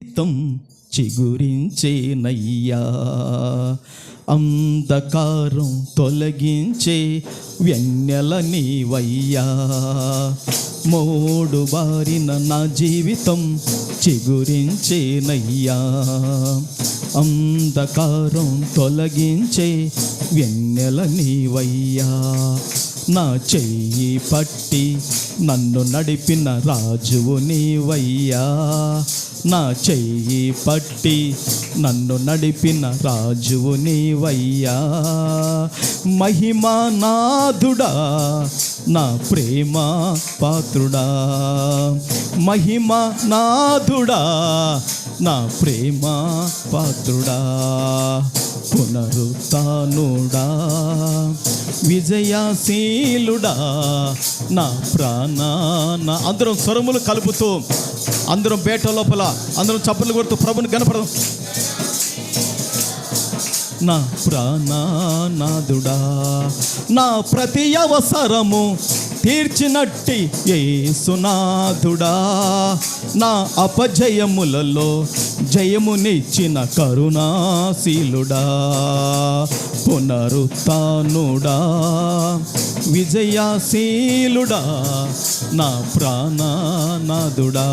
తం చిగురించేనయ్యా, అంధకారం తొలగించే వెన్నెల నీవయ్యా. మోడు బారిన నా జీవితం చిగురించేనయ్యా, అంధకారం తొలగించే వెన్నెల నీవయ్యా. నా చెయ్యి పట్టి నన్ను నడిపిన రాజువు నీవయ్యా, నా చెయ్యి పట్టి నన్ను నడిపిన రాజువు నీవయ్యా. మహిమానాథుడా నా ప్రేమ పాత్రుడా, మహిమానాథుడా నా ప్రేమ పాత్రుడా. పునరుత్థానుడా విజయశీలుడా నా ప్రాణాన. అందరం స్వరములు కలుపుతూ, అందరం బేట లోపల అందరం చప్పట్లు కొడుతూ ప్రభుని గణపడదాం. నా ప్రాణనాథుడా, నా ప్రతి అవసరము తీర్చినట్టి యేసునాథుడా, నా అపజయములలో జయమునిచ్చిన కరుణాశీలుడా. పునరుత్థానుడా విజయశీలుడా నా ప్రాణనాథుడా,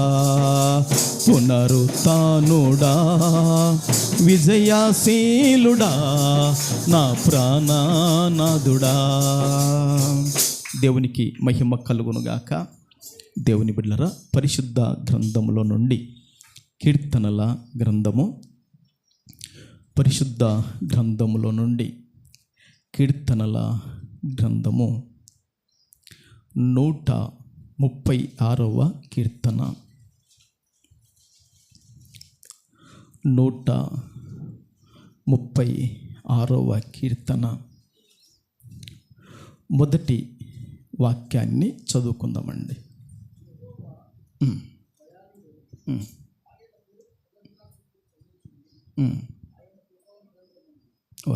పునరుత్థానుడా విజయశీలుడా నా ప్రాణనాథుడా. దేవునికి మహిమ కలుగునుగాక. దేవుని బిడ్డలారా, పరిశుద్ధ గ్రంథములో నుండి కీర్తనల గ్రంథము, పరిశుద్ధ గ్రంథములో నుండి కీర్తనల గ్రంథము 136వ కీర్తన, 136వ కీర్తన మొదటి వాక్యాన్ని చదువుకుందామండి.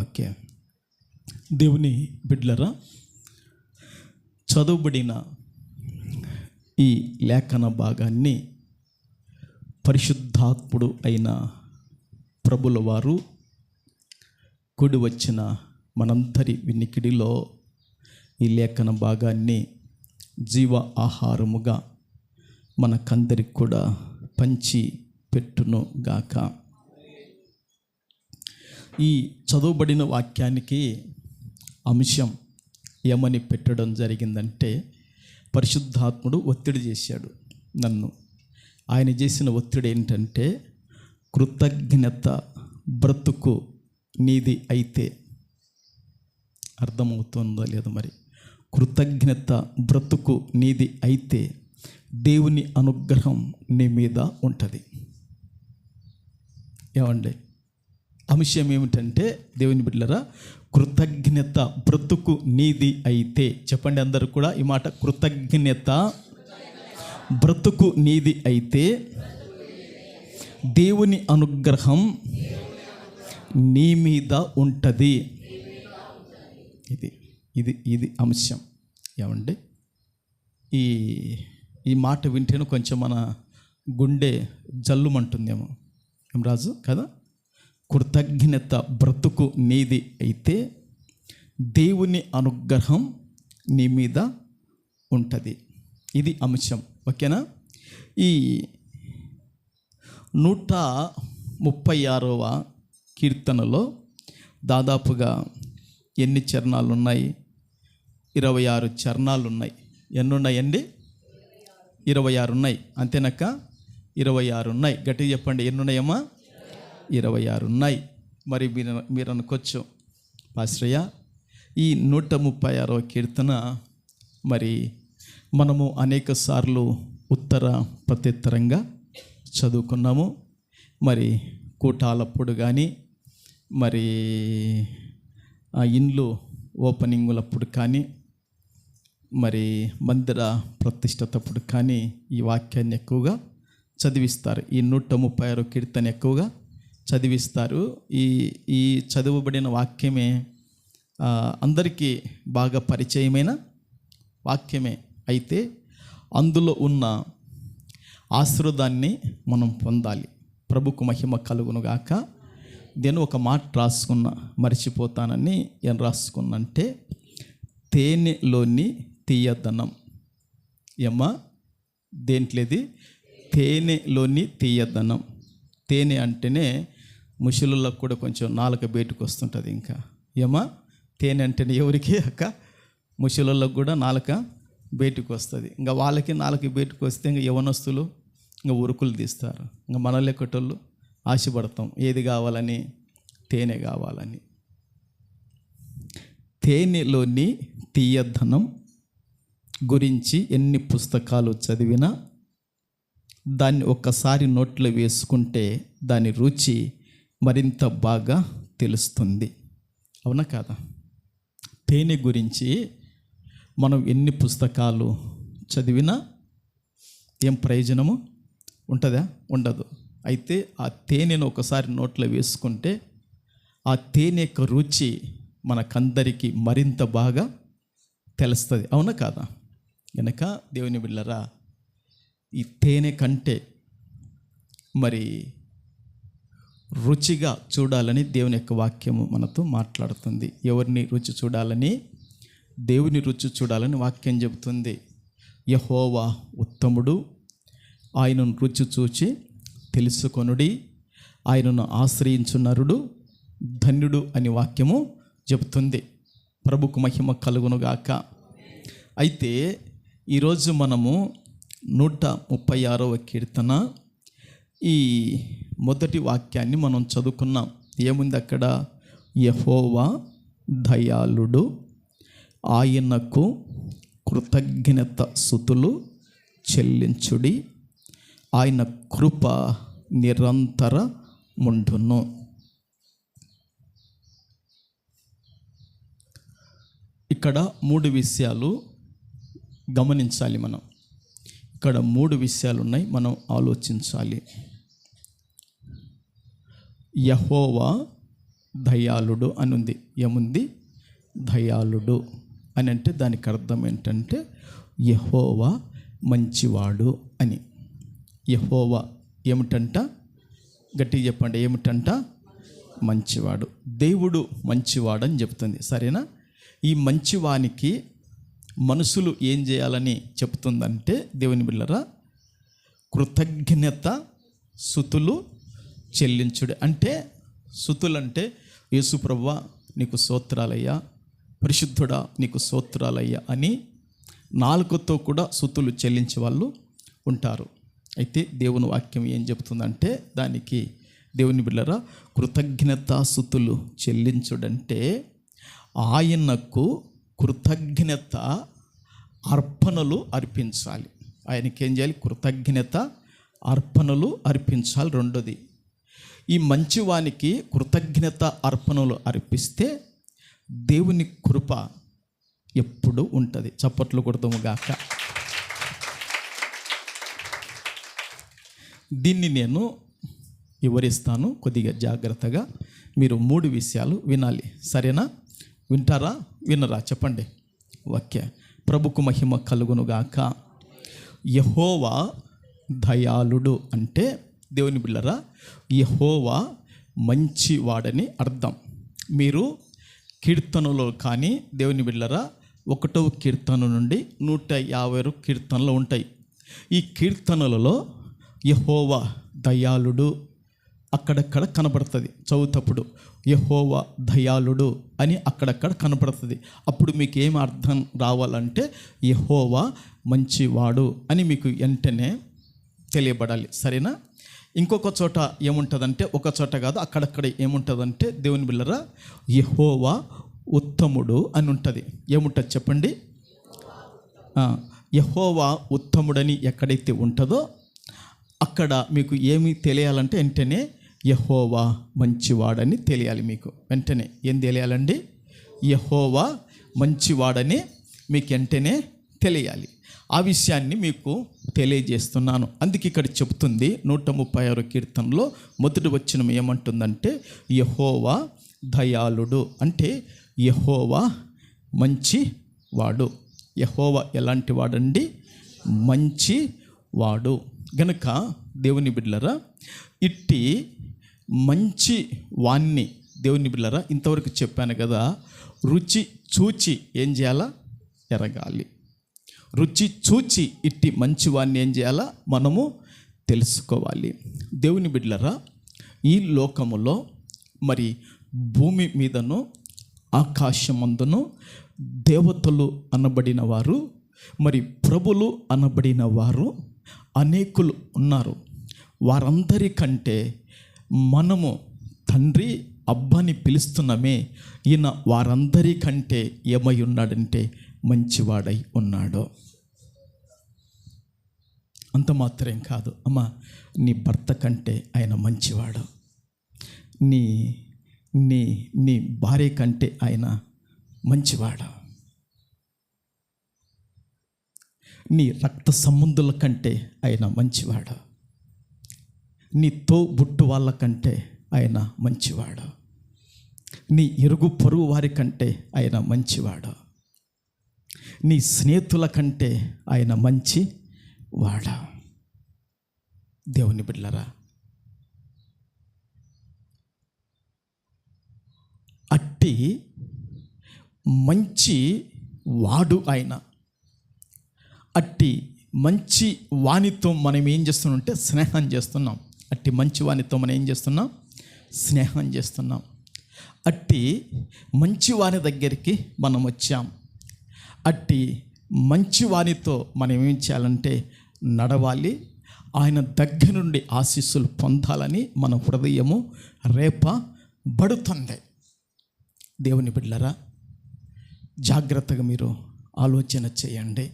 ఓకే. దేవుని బిడ్డలారా, చదువుబడిన ఈ లేఖన భాగాన్ని పరిశుద్ధాత్ముడు అయిన ప్రభుల వారు కూడి వచ్చిన మనందరి వినికిడిలో ఈ లేఖన భాగాన్ని జీవ ఆహారముగా మనకందరికి కూడా పంచి పెట్టును గాక. ఈ చదువుబడిన వాక్యానికి అంశం ఏమని పెట్టడం జరిగిందంటే, పరిశుద్ధాత్ముడు ఒత్తిడి చేశాడు నన్ను. ఆయన చేసిన ఒత్తిడి ఏంటంటే, కృతజ్ఞత బ్రతుకు నీది అయితే. అర్థమవుతుందో లేదో మరి. కృతజ్ఞత బ్రతుకు నీది అయితే దేవుని అనుగ్రహం నీ మీద ఉంటుంది. ఏమండి, అంశం ఏమిటంటే, దేవుని బిడ్డలారా, కృతజ్ఞత బ్రతుకు నీది అయితే. చెప్పండి అందరూ కూడా ఈ మాట. కృతజ్ఞత బ్రతుకు నీది అయితే దేవుని అనుగ్రహం నీ మీద ఉంటుంది. ఇది ఇది ఇది అంశం. ఏమండి, ఈ మాట వింటేనే కొంచెం మన గుండె జల్లుమంటుందేమో. ఏం రాజు కదా. కృతజ్ఞత బ్రతుకు నీది అయితే దేవుని అనుగ్రహం నీ మీద ఉంటుంది. ఇది అంశం. ఓకేనా. ఈ 136వ కీర్తనలో దాదాపుగా ఎన్ని చరణాలు ఉన్నాయి? 26 చరణాలు ఉన్నాయి. ఎన్ని ఉన్నాయండి? 26 ఉన్నాయి. అంతేనక్క? 26 ఉన్నాయి. గట్టిగా చెప్పండి, ఎన్ని ఉన్నాయమ్మా? 26 ఉన్నాయి. మరి మీరు అనుకోవచ్చు, పాశ్రయ్య, ఈ 136వ కీర్తన మరి మనము అనేక సార్లు ఉత్తర ప్రత్యుత్తరంగా చదువుకున్నాము. మరి కూటాలప్పుడు కానీ, మరి ఇండ్లు ఓపెనింగులప్పుడు కానీ, మరి మందిర ప్రతిష్టతప్పుడు కానీ ఈ వాక్యాన్ని ఎక్కువగా చదివిస్తారు. ఈ 136 కీర్తన ఎక్కువగా చదివిస్తారు. ఈ చదువబడిన వాక్యమే అందరికీ బాగా పరిచయమైన వాక్యమే. అయితే అందులో ఉన్న ఆశీర్వాదాన్ని మనం పొందాలి. ప్రభుకు మహిమ కలుగునుగాక. నేను ఒక మాట రాసుకున్నా, మర్చిపోతానని ఏం రాసుకున్నంటే, తేనెలోని తీయదనం. ఏమ్మా, దేంట్లేది? తేనెలోని తీయదనం. తేనె అంటేనే ముసలులకు కూడా కొంచెం నాలుక బయటకు వస్తుంటుంది. ఇంకా ఏమా, తేనె అంటేనే ఎవరికి అక్క? ముసలులకు కూడా నాలుక బయటకు వస్తుంది. ఇంకా వాళ్ళకి నాలుక బయటకు వస్తే ఇంకా యవనస్తులు ఇంకా ఉరుకులు తీస్తారు. ఇంకా మన లెక్కటోళ్ళు ఆశపడతాం, ఏది కావాలని? తేనె కావాలని. తేనెలోని తీయదనం గురించి ఎన్ని పుస్తకాలు చదివినా దాన్ని ఒక్కసారి నోట్లో వేసుకుంటే దాని రుచి మరింత బాగా తెలుస్తుంది. అవునా కాదా? తేనె గురించి మనం ఎన్ని పుస్తకాలు చదివినా ఏం ప్రయోజనము ఉంటుందా? ఉండదు. అయితే ఆ తేనెను ఒకసారి నోట్లో వేసుకుంటే ఆ తేనె యొక్క రుచి మనకందరికీ మరింత బాగా తెలుస్తుంది. అవునా కాదా? కనుక దేవుని బిడ్డలారా, ఈ తేనె కంటే మరి రుచిగా చూడాలని దేవుని యొక్క వాక్యము మనతో మాట్లాడుతుంది. ఎవరిని రుచి చూడాలని? దేవుని రుచి చూడాలని వాక్యం చెబుతుంది. యెహోవా ఉత్తముడు, ఆయనను రుచి చూచి తెలుసుకొనుడి, ఆయనను ఆశ్రయించు నరుడు ధన్యుడు అని వాక్యము చెబుతుంది. ప్రభుకు మహిమ కలుగునుగాక. అయితే ఈరోజు మనము 136వ కీర్తన ఈ మొదటి వాక్యాన్ని మనం చదువుకున్నాం. ఏముంది అక్కడ? యెహోవా దయాళుడు, ఆయనకు కృతజ్ఞత స్తుతులు చెల్లించుడి, ఆయన కృప నిరంతరముండును. ఇక్కడ 3 విషయాలు గమనించాలి మనం. ఇక్కడ 3 విషయాలు ఉన్నాయి, మనం ఆలోచించాలి. యెహోవా దయాళుడు అని ఉంది. ఏముంది? దయాళుడు అని అంటే దానికి అర్థం ఏంటంటే యెహోవా మంచివాడు అని. యెహోవా ఏమిటంట? గట్టిగా చెప్పండి, ఏమిటంట? మంచివాడు. దేవుడు మంచివాడని చెప్తుంది. సరేనా? ఈ మంచివానికి మనుషులు ఏం చేయాలని చెప్తుందంటే, దేవుని బిడ్డలారా, కృతజ్ఞత స్తుతులు చెల్లించుడు. అంటే స్తుతులు అంటే యేసు ప్రభువా నీకు స్తోత్రాలయ్యా, పరిశుద్ధుడా నీకు స్తోత్రాలయ్యా అని నాలుకతో కూడా స్తుతులు చెల్లించే వాళ్ళు ఉంటారు. అయితే దేవుని వాక్యం ఏం చెప్తుందంటే, దానికి దేవుని బిడ్డలారా, కృతజ్ఞత స్తుతులు చెల్లించుడంటే ఆయనకు కృతజ్ఞత అర్పణలు అర్పించాలి. ఆయనకి ఏం చేయాలి? కృతజ్ఞత అర్పణలు అర్పించాలి. రెండోది, ఈ మంచివానికి కృతజ్ఞత అర్పణలు అర్పిస్తే దేవుని కృప ఎప్పుడు ఉంటుంది. చప్పట్లు కొడతాము గాక. దీన్ని నేను వివరిస్తాను కొద్దిగా జాగ్రత్తగా. మీరు 3 విషయాలు వినాలి. సరేనా? వింటారా? వినరా? చెప్పండి. ఓకే. ప్రభుకు మహిమ కలుగునుగాక. యెహోవా దయాళుడు అంటే, దేవుని బిడ్డలారా, యెహోవా మంచివాడని అర్థం. మీరు కీర్తనలో కానీ దేవుని బిడ్డలారా 1వ కీర్తన నుండి 150 కీర్తనలు ఉంటాయి. ఈ కీర్తనలలో యెహోవా దయాళుడు అక్కడక్కడ కనబడుతుంది. చదువుతప్పుడు యెహోవా దయాళుడు అని అక్కడక్కడ కనబడుతుంది. అప్పుడు మీకు ఏం అర్థం రావాలంటే యెహోవా మంచివాడు అని మీకు వెంటనే తెలియబడాలి. సరేనా? ఇంకొక చోట ఏముంటుందంటే, ఒక చోట కాదు, అక్కడక్కడ ఏముంటుందంటే, దేవుని బిడ్డలారా, యెహోవా ఉత్తముడు అని ఉంటుంది. ఏముంటుంది చెప్పండి? యెహోవా ఉత్తముడని ఎక్కడైతే ఉంటుందో అక్కడ మీకు ఏమి తెలియాలంటే వెంటనే యెహోవా మంచివాడని తెలియాలి. మీకు వెంటనే ఏం తెలియాలండి? యెహోవా మంచివాడని మీకు వెంటనే తెలియాలి. ఆ విషయాన్ని మీకు తెలియజేస్తున్నాను. అందుకే ఇక్కడ చెప్తుంది 136 కీర్తనలో మొదటి వచనం ఏమంటుందంటే, యెహోవా దయాళుడు అంటే యెహోవా మంచివాడు. యెహోవా ఎలాంటి వాడండి? మంచివాడు. గనుక దేవుని బిడ్డలారా, ఇట్టి మంచి వాణ్ణి, దేవుని బిడ్డలారా, ఇంతవరకు చెప్పాను కదా, రుచి చూచి ఏం చేయాలా? ఎరగాలి. రుచి చూచి ఇట్టి మంచి వాణ్ణి ఏం చేయాలా? మనము తెలుసుకోవాలి. దేవుని బిడ్డలారా, ఈ లోకములో మరి భూమి మీదను ఆకాశమందును దేవతలు అనబడిన వారు, మరి ప్రభులు అనబడిన వారు అనేకులు ఉన్నారు. వారందరికంటే మనము తండ్రి అబ్బాని పిలుస్తున్నామే, ఈయన వారందరికంటే ఏమై ఉన్నాడంటే మంచివాడై ఉన్నాడు. అంత మాత్రం కాదు అమ్మా, నీ భర్త కంటే ఆయన మంచివాడు. నీ నీ నీ భార్య కంటే ఆయన మంచివాడు. నీ రక్త సంబంధుల కంటే ఆయన మంచివాడు. నీ తోబుట్టు వాళ్ళ కంటే ఆయన మంచివాడు. నీ ఇరుగు పొరుగు వారి కంటే ఆయన మంచివాడు. నీ స్నేహితుల కంటే ఆయన మంచివాడు. దేవుని బిడ్డలారా, అట్టి మంచి వాడు ఆయన. అట్టి మంచి వానితో మనం ఏం చేస్తున్నామంటే స్నేహం చేస్తున్నాం. అట్టి మంచి వానితో మనం ఏం చేస్తున్నాం? స్నేహం చేస్తున్నాం. అట్టి మంచి వాని దగ్గరికి మనం వచ్చాం. అట్టి మంచి వానితో మనం ఏం చేయాలంటే నడవాలి. ఆయన దగ్గర నుండి ఆశీస్సులు పొందాలని మన హృదయము రేపబడుతుంది. దేవుని బిడ్డలారా, జాగ్రత్తగా మీరు ఆలోచన చేయండి.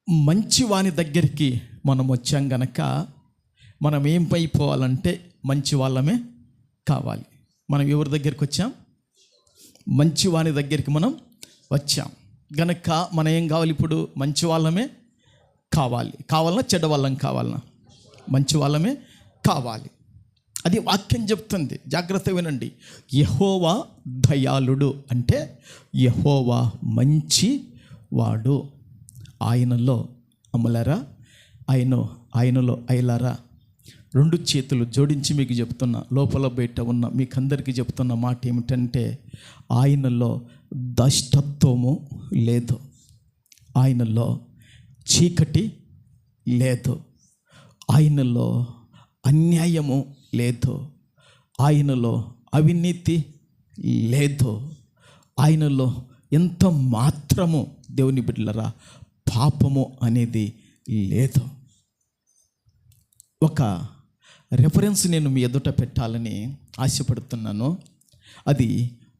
మంచి వాని దగ్గరికి మనం వచ్చాం గనక మనం ఏం అయిపోవాలంటే మంచి వాళ్ళమే కావాలి. మనం ఎవరి దగ్గరికి వచ్చాం? మంచి వాని దగ్గరికి మనం వచ్చాం గనక మనం ఏం కావాలి? ఇప్పుడు మంచి వాళ్ళమే కావాలి. కావాలన్నా చెడ్డ వాళ్ళం కావాలన్నా మంచి వాళ్ళమే కావాలి. అది వాక్యం చెప్తుంది. జాగ్రత్త వినండి. యెహోవా దయాళుడు అంటే యెహోవా మంచి వాడు. ఆయనలో అమ్మలారా, ఆయనలో అయ్యలారా, రెండు చేతులు జోడించి మీకు చెప్తున్నా, లోపల బయట ఉన్న మీకందరికీ చెప్తున్న మాట ఏమిటంటే, ఆయనలో దుష్టత్వము లేదు, ఆయనలో చీకటి లేదు, ఆయనలో అన్యాయము లేదు, ఆయనలో అవినీతి లేదు, ఆయనలో ఎంత మాత్రము దేవుని బిడ్డలరా పాపము అనేది లేదు. ఒక రెఫరెన్స్ నేను మీ ఎదుట పెట్టాలని ఆశపడుతున్నాను. అది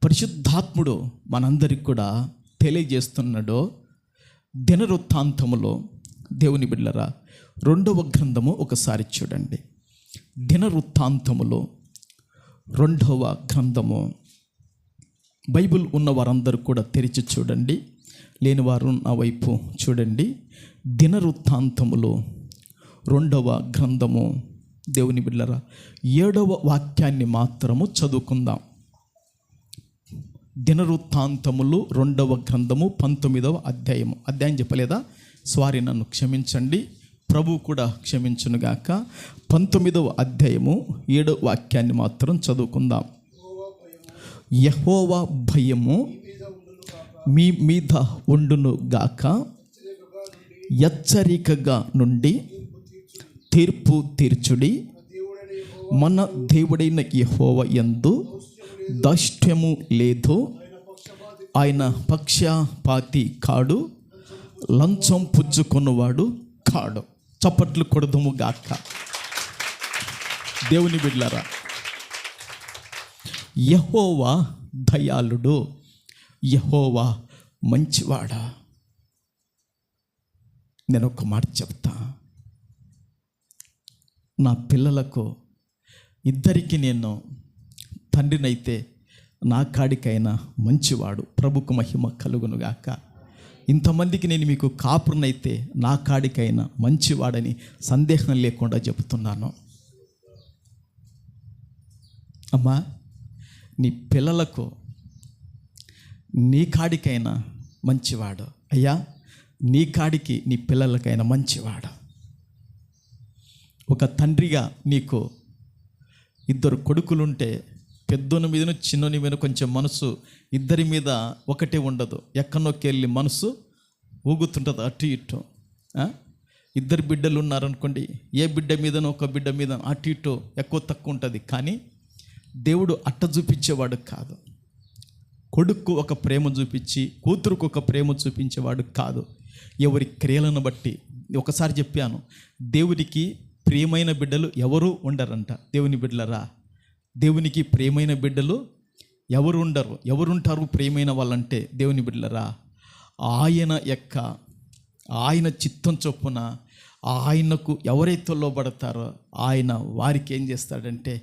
పరిశుద్ధాత్ముడు మనందరికి కూడా తెలియజేస్తున్నాడు. దినవృత్తాంతములో దేవుని బిడ్డలరా 2వ గ్రంథము ఒకసారి చూడండి. దినవృత్తాంతములో 2వ గ్రంథము. బైబిల్ ఉన్న వారందరూ కూడా తెరిచి చూడండి, లేని వారు నా వైపు చూడండి. దినవృత్తాంతములో 2వ గ్రంథము దేవుని బిడ్డలారా 7వ వాక్యాన్ని మాత్రము చదువుకుందాం. దినవృత్తాంతములు 2వ గ్రంథము 19వ అధ్యాయము. అధ్యాయం చెప్పలేదా? సారీ, నన్ను క్షమించండి, ప్రభు కూడా క్షమించునుగాక. 19వ అధ్యాయము 7వ వాక్యాన్ని మాత్రం చదువుకుందాం. యెహోవా భయము మీ మీద ఉండును గాక, హెచ్చరికగా నుండి తీర్పు తీర్చుడి. మన దేవుడైన యెహోవా యందు దాష్ట్యము లేదు, ఆయన పక్షపాతి కాడు, లంచం పుచ్చుకున్నవాడు కాడు. చప్పట్లు కొడదుము గాక. దేవుని బిడ్డలారా, యెహోవా దయాళుడు, యెహోవా మంచివాడా. నేను ఒక మాట చెప్తా, నా పిల్లలకు ఇద్దరికి నేను తండ్రినైతే నా కాడికైనా మంచివాడు, ప్రభుకు మహిమ కలుగునుగాక. ఇంతమందికి నేను మీకు కాపురనైతే నా కాడికైనా మంచివాడని సందేహం లేకుండా చెబుతున్నాను. అమ్మా, నీ పిల్లలకు నీ కాడికైనా మంచివాడు. అయ్యా, నీ కాడికి నీ పిల్లలకైనా మంచివాడు. ఒక తండ్రిగా నీకు 2 కొడుకులుంటే పెద్దోని మీదను చిన్నోని మీద కొంచెం మనసు ఇద్దరి మీద ఒకటే ఉండదు. ఎక్కడోకి వెళ్ళి మనసు ఊగుతుంటుంది అటు ఇటు. 2 బిడ్డలు ఉన్నారనుకోండి, ఏ బిడ్డ మీదనో ఒక బిడ్డ మీద అటు ఇటు ఎక్కువ తక్కువ ఉంటుంది. కానీ దేవుడు అట్ట చూపించేవాడు కాదు. కొడుకు ఒక ప్రేమ చూపించి కూతురుకు ఒక ప్రేమ చూపించేవాడు కాదు. ఎవరి క్రియలను బట్టి. ఒకసారి చెప్పాను, దేవునికి ప్రియమైన బిడ్డలు ఎవరు ఉండరంట. దేవుని బిడ్డలరా, దేవునికి ప్రియమైన బిడ్డలు ఎవరు ఉండరు. ఎవరుంటారు ప్రియమైన వాళ్ళంటే? దేవుని బిడ్డలరా, ఆయన చిత్తం చొప్పున ఆయనకు ఎవరైతే లోబడతారో ఆయన వారికి ఏం చేస్తాడంటే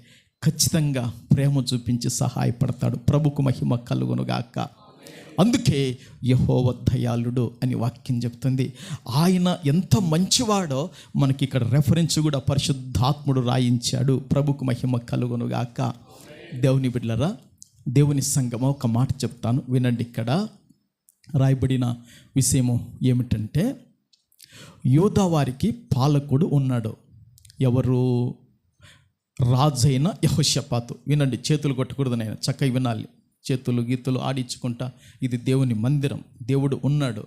ఖచ్చితంగా ప్రేమ చూపించి సహాయపడతాడు. ప్రభుకు మహిమ కలుగునుగాక. అందుకే యెహోవా దయాళుడు అని వాక్యం చెప్తుంది. ఆయన ఎంత మంచివాడో మనకి ఇక్కడ రెఫరెన్స్ కూడా పరిశుద్ధాత్ముడు రాయించాడు. ప్రభుకు మహిమ కలుగునుగాక. దేవుని బిడ్డలరా, దేవుని సంగమ, ఒక మాట చెప్తాను వినండి. ఇక్కడ రాయబడిన విషయము ఏమిటంటే, యోధా వారికి పాలకుడు ఉన్నాడు. ఎవరు? రాజైన యెహోషాపాతు. వినండి, చేతులు కొట్టకూడదు, నేను చక్కగా వినాలి. చేతులు గీతులు ఆడించుకుంటా, ఇది దేవుని మందిరం, దేవుడు ఉన్నాడు.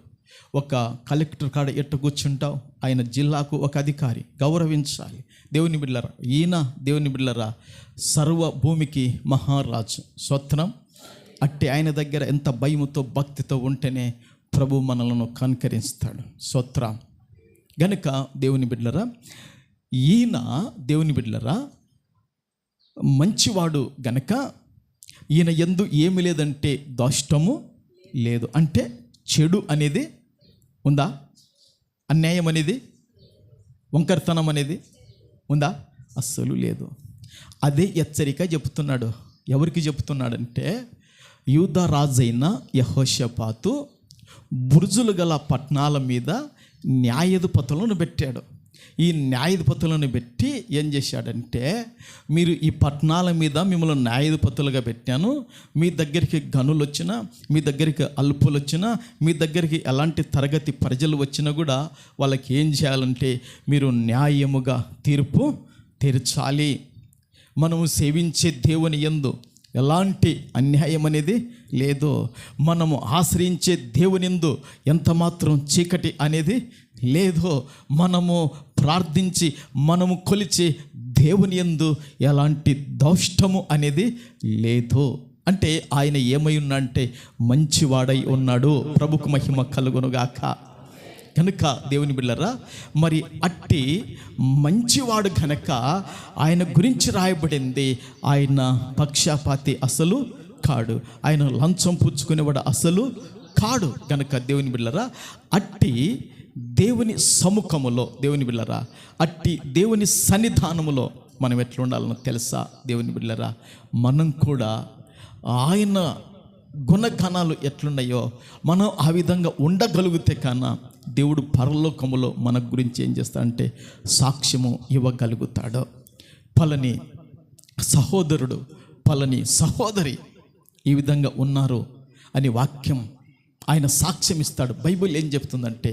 ఒక కలెక్టర్ కాడ ఎట్టు కూర్చుంటావు, ఆయన జిల్లాకు ఒక అధికారి, గౌరవించాలి. దేవుని బిడ్డలరా, ఈయన దేవుని బిడ్డలరా సర్వ భూమికి మహారాజు. స్తోత్రం. అట్టి ఆయన దగ్గర ఎంత భయముతో భక్తితో ఉంటేనే ప్రభు మనలను కనికరిస్తాడు. స్తోత్రం. గనుక దేవుని బిడ్డలరా, ఈయన దేవుని బిడ్డలరా మంచివాడు గనక ఈయన యందు ఏమి లేదంటే దోషము లేదు. అంటే చెడు అనేది ఉందా? అన్యాయం అనేది, వంకరతనం అనేది ఉందా? అస్సలు లేదు. అదే హెచ్చరిక చెప్తున్నాడు. ఎవరికి చెప్తున్నాడంటే, యూదా రాజైన యెహోషాపాతు బురుజులు గల పట్టణాల మీద న్యాయాధిపతులను పెట్టాడు. ఈ న్యాయాధిపతులను పెట్టి ఏం చేశాడంటే, మీరు ఈ పట్టణాల మీద మిమ్మల్ని న్యాయాధిపతులుగా పెట్టాను. మీ దగ్గరికి గనులు వచ్చినా, మీ దగ్గరికి అల్పులు వచ్చినా, మీ దగ్గరికి ఎలాంటి తరగతి ప్రజలు వచ్చినా కూడా వాళ్ళకి ఏం చేయాలంటే మీరు న్యాయముగా తీర్పు తీర్చాలి. మనము సేవించే దేవుని యందు ఎలాంటి అన్యాయం అనేది లేదు. మనము ఆశ్రయించే దేవుని యందు ఎంత మాత్రం చీకటి అనేది లేదు. మనము ప్రార్థించి మనము కొలిచే దేవుని యందు ఎలాంటి దోషము అనేది లేదు. అంటే ఆయన ఏమై ఉన్నాడంటే మంచివాడై ఉన్నాడు. ప్రభుకు మహిమ కలుగునుగాక. కనుక దేవుని బిడ్డలారా, మరి అట్టి మంచివాడు కనుక ఆయన గురించి రాయబడింది, ఆయన పక్షపాతి అసలు కాడు, ఆయన లంచం పుచ్చుకునేవాడు అసలు కాడు. కనుక దేవుని బిడ్డలారా, అట్టి దేవుని సముఖములో, దేవుని బిడ్డలారా అట్టి దేవుని సన్నిధానములో మనం ఎట్లా ఉండాలనో తెలుసా? దేవుని బిడ్డలారా, మనం కూడా ఆయన గుణగణాలు ఎట్లున్నాయో మనం ఆ విధంగా ఉండగలిగితే కన్నా దేవుడు పరలోకములో మన గురించి ఏం చేస్తాడంటే సాక్ష్యము ఇవ్వగలుగుతాడు. పలని సహోదరుడు, పలని సహోదరి ఈ విధంగా ఉన్నారు అని వాక్యం ఆయన సాక్ష్యం ఇస్తాడు. బైబిల్ ఏం చెప్తుందంటే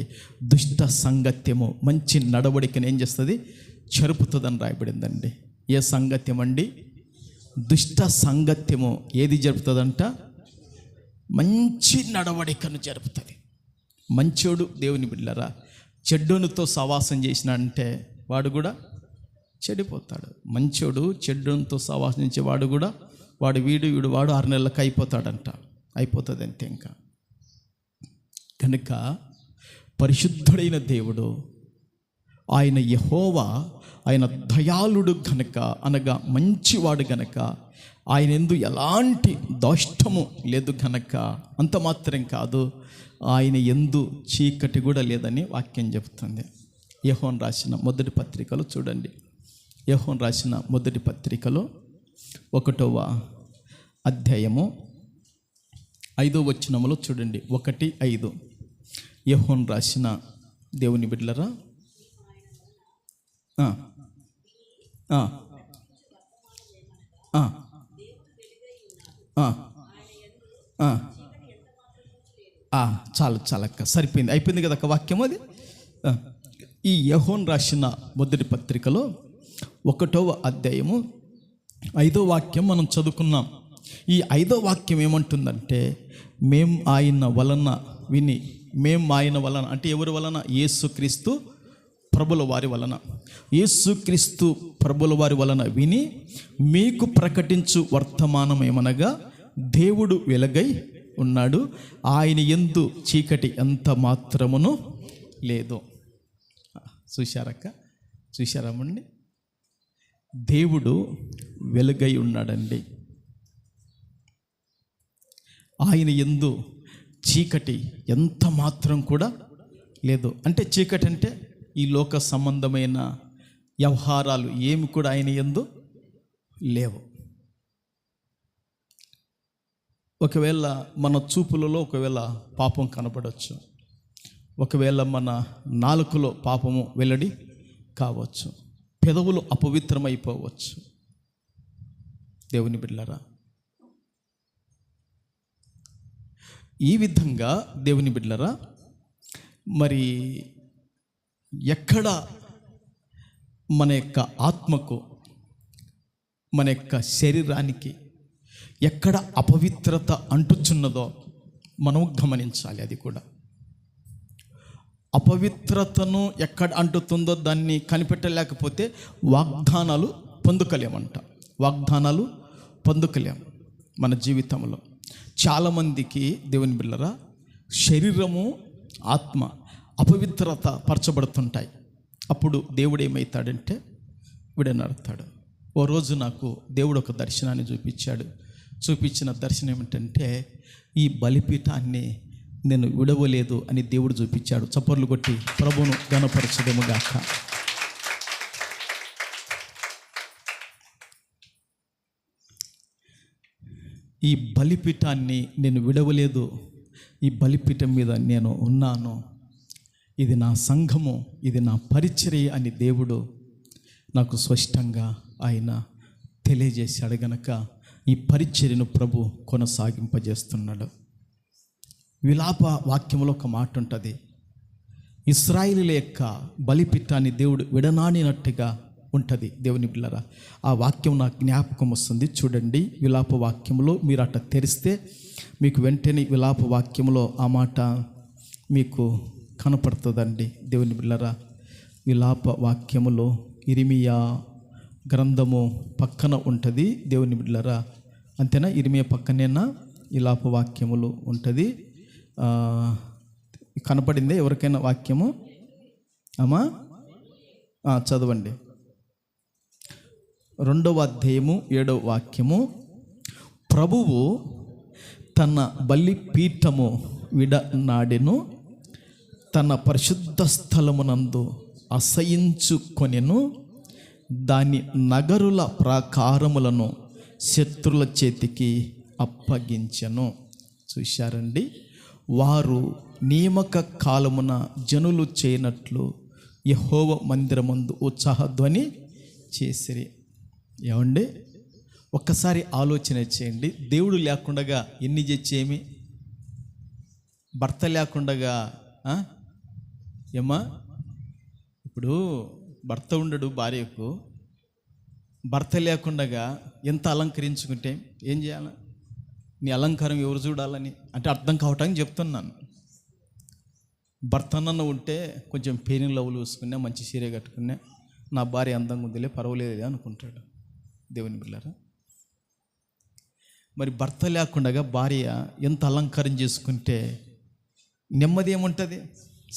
దుష్ట సంగత్యము మంచి నడవడికను ఏం చేస్తుంది? చెరుపుతుందని రాయబడిందండి. ఏ సంగత్యం అండి? దుష్ట సంగత్యము ఏది జరుపుతుందంట? మంచి నడవడికను జరుపుతుంది. మంచోడు దేవుని బిడ్డలారా చెడ్డోనితో సవాసం చేసినంటే వాడు కూడా చెడిపోతాడు. మంచోడు చెడ్డోనితో సవాసం చేసే వాడు కూడా వీడు 6 నెలలకు అయిపోతాడంట. అయిపోతుంది అంతే. ఇంకా కనుక పరిశుద్ధుడైన దేవుడు ఆయన యెహోవా, ఆయన దయాళుడు గనక, అనగా మంచివాడు గనక, ఆయన యందు ఎలాంటి దోషము లేదు గనక, అంత మాత్రం కాదు ఆయన యందు చీకటి కూడా లేదని వాక్యం చెప్తుంది. యోహాను రాసిన మొదటి పత్రికలో చూడండి. యోహాను రాసిన మొదటి పత్రికలో 1వ అధ్యాయము 5వ వచనములో చూడండి. 1:5 యోహాను రాసిన దేవుని బిడ్డలారా, చాలు చాలక్క, సరిపోయింది, అయిపోయింది కదా అక్క వాక్యం అది. ఈ యోహోను రాసిన మొదటి పత్రికలో 1వ అధ్యాయము 5వ వాక్యం మనం చదువుకున్నాం. ఈ 5వ వాక్యం ఏమంటుందంటే, మేం ఆయన వలన విని, మేం ఆయన వలన అంటే ఎవరి వలన? యేసుక్రీస్తు ప్రభుల వారి వలన, యేసుక్రీస్తు ప్రభుల వారి వలన విని మీకు ప్రకటించు వర్తమానం ఏమనగా, దేవుడు వెలుగై ఉన్నాడు, ఆయన యందు చీకటి ఎంత మాత్రమును లేదు. చూశారక్క, చూశారామండి? దేవుడు వెలుగై ఉన్నాడండి, ఆయన యందు చీకటి ఎంత మాత్రం కూడా లేదు. అంటే చీకటి అంటే ఈ లోక సంబంధమైన వ్యవహారాలు ఏమి కూడా ఆయన యందు లేవు. ఒకవేళ మన చూపులలో ఒకవేళ పాపం కనపడవచ్చు, ఒకవేళ మన నాలుకలో పాపము వెల్లడి కావచ్చు, పెదవులు అపవిత్రమైపోవచ్చు. దేవుని బిడ్డలారా, ఈ విధంగా దేవుని బిడ్డలారా, మరి ఎక్కడ మన యొక్క ఆత్మకు, మన యొక్క శరీరానికి ఎక్కడ అపవిత్రత అంటుచున్నదో మనం గమనించాలి. అది కూడా అపవిత్రతను ఎక్కడ అంటుతుందో దాన్ని కనిపెట్టలేకపోతే వాగ్దానాలు పొందుకోలేమంట. వాగ్దానాలు పొందుకోలేం. మన జీవితంలో చాలామందికి దేవుని బిడ్డలారా, శరీరము ఆత్మ అపవిత్రత పరచబడుతుంటాయి. అప్పుడు దేవుడు ఏమవుతాడంటే విడనడతాడు. ఓ రోజు నాకు దేవుడు ఒక దర్శనాన్ని చూపించిన దర్శనం ఏమిటంటే, ఈ బలిపీఠాన్ని నేను విడవలేదు అని దేవుడు చూపించాడు. చప్పర్లు కొట్టి ప్రభువును ఘనపరచదముగాక. ఈ బలిపీఠాన్ని నేను విడవలేదు, ఈ బలిపీఠం మీద నేను ఉన్నాను, ఇది నా సంఘము, ఇది నా పరిచర్య అని దేవుడు నాకు స్పష్టంగా ఆయన తెలియజేశాడు. గనక ఈ పరిచర్యను ప్రభు కొనసాగింపజేస్తున్నాడు. విలాప వాక్యంలో ఒక మాట ఉంటుంది, ఇశ్రాయేలీయుల యొక్క బలిపీఠాన్ని దేవుడు విడనాడినట్టుగా ఉంటుంది. దేవుని బిడ్డలారా, ఆ వాక్యం నాకు జ్ఞాపకం వస్తుంది. చూడండి, విలాప వాక్యంలో మీరు అట్లా తెరిస్తే మీకు వెంటనే విలాప వాక్యంలో ఆ మాట మీకు కనపడుతుందండి. దేవుని బిడ్డలారా, విలాప వాక్యములో ఇర్మియా గ్రంథము పక్కన ఉంటుంది. దేవుని బిడ్డలారా, అంతేనా? ఇర్మియా పక్కనేనా విలాప వాక్యములు ఉంటుంది. కనపడిందే ఎవరికైనా వాక్యము? అమ్మా చదవండి. 2వ అధ్యాయము 7వ వాక్యము, ప్రభువు తన బలిపీఠము విడనాడెను, తన పరిశుద్ధ స్థలమునందు అసహించుకొనెను, దాని నగరుల ప్రాకారములను శత్రుల చేతికి అప్పగించెను. చూశారండి, వారు నియామక కాలమున జనులు చేయనట్లు యెహోవా మందిరమందు ఉత్సాహధ్వని చేసిరి. ఏమండి, ఒక్కసారి ఆలోచన చేయండి. దేవుడు లేకుండా ఎన్ని చేసేమి? భర్త లేకుండా ఏమా? ఇప్పుడు భర్త ఉండడు భార్యకు, భర్త లేకుండా ఎంత అలంకరించుకుంటే ఏం చేయాలి? నీ అలంకారం ఎవరు చూడాలని అంటే అర్థం కావటానికి చెప్తున్నాను. భర్త అన్న ఉంటే కొంచెం పేరుని లవ్లు వేసుకున్నా, మంచి చీర కట్టుకున్నా, నా భార్య అందంగా ఉందిలే పర్వాలేదు అనుకుంటాడు. దేవుని బిడ్డలారా, మరి భర్త లేకుండా భార్య ఎంత అలంకారం చేసుకుంటే నెమ్మది ఏముంటుంది?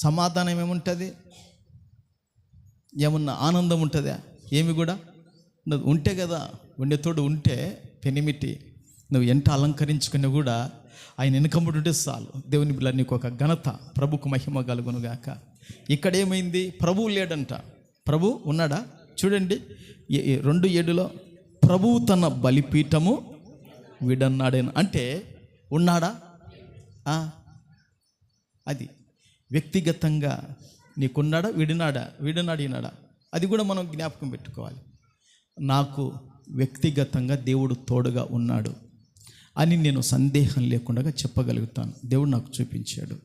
సమాధానం ఏముంటుంది? ఏమన్నా ఆనందం ఉంటుందా? ఏమి కూడా ఉంటే కదా, ఉండేతోడు ఉంటే పెనిమిటి నువ్వు ఎంత అలంకరించుకున్నా కూడా ఆయన వెనుకబడుంటే చాలు. దేవుని బిడ్డ, నీకు ఒక ఘనత, ప్రభుకు మహిమ కలుగునుగాక. ఇక్కడ ఏమైంది? ప్రభువు లేడంట. ప్రభు ఉన్నాడా? చూడండి 2:7 ప్రభువు తన బలిపీఠము విడన్నాడేను అంటే ఉన్నాడా? అది వ్యక్తిగతంగా నీకున్నాడా? విడనాడినాడా? అది కూడా మనం జ్ఞాపకం పెట్టుకోవాలి. నాకు వ్యక్తిగతంగా దేవుడు తోడుగా ఉన్నాడు. అని నేను సందేహం లేకుండా చెప్పగలుగుతాను. దేవుడు నాకు చూపించాడు.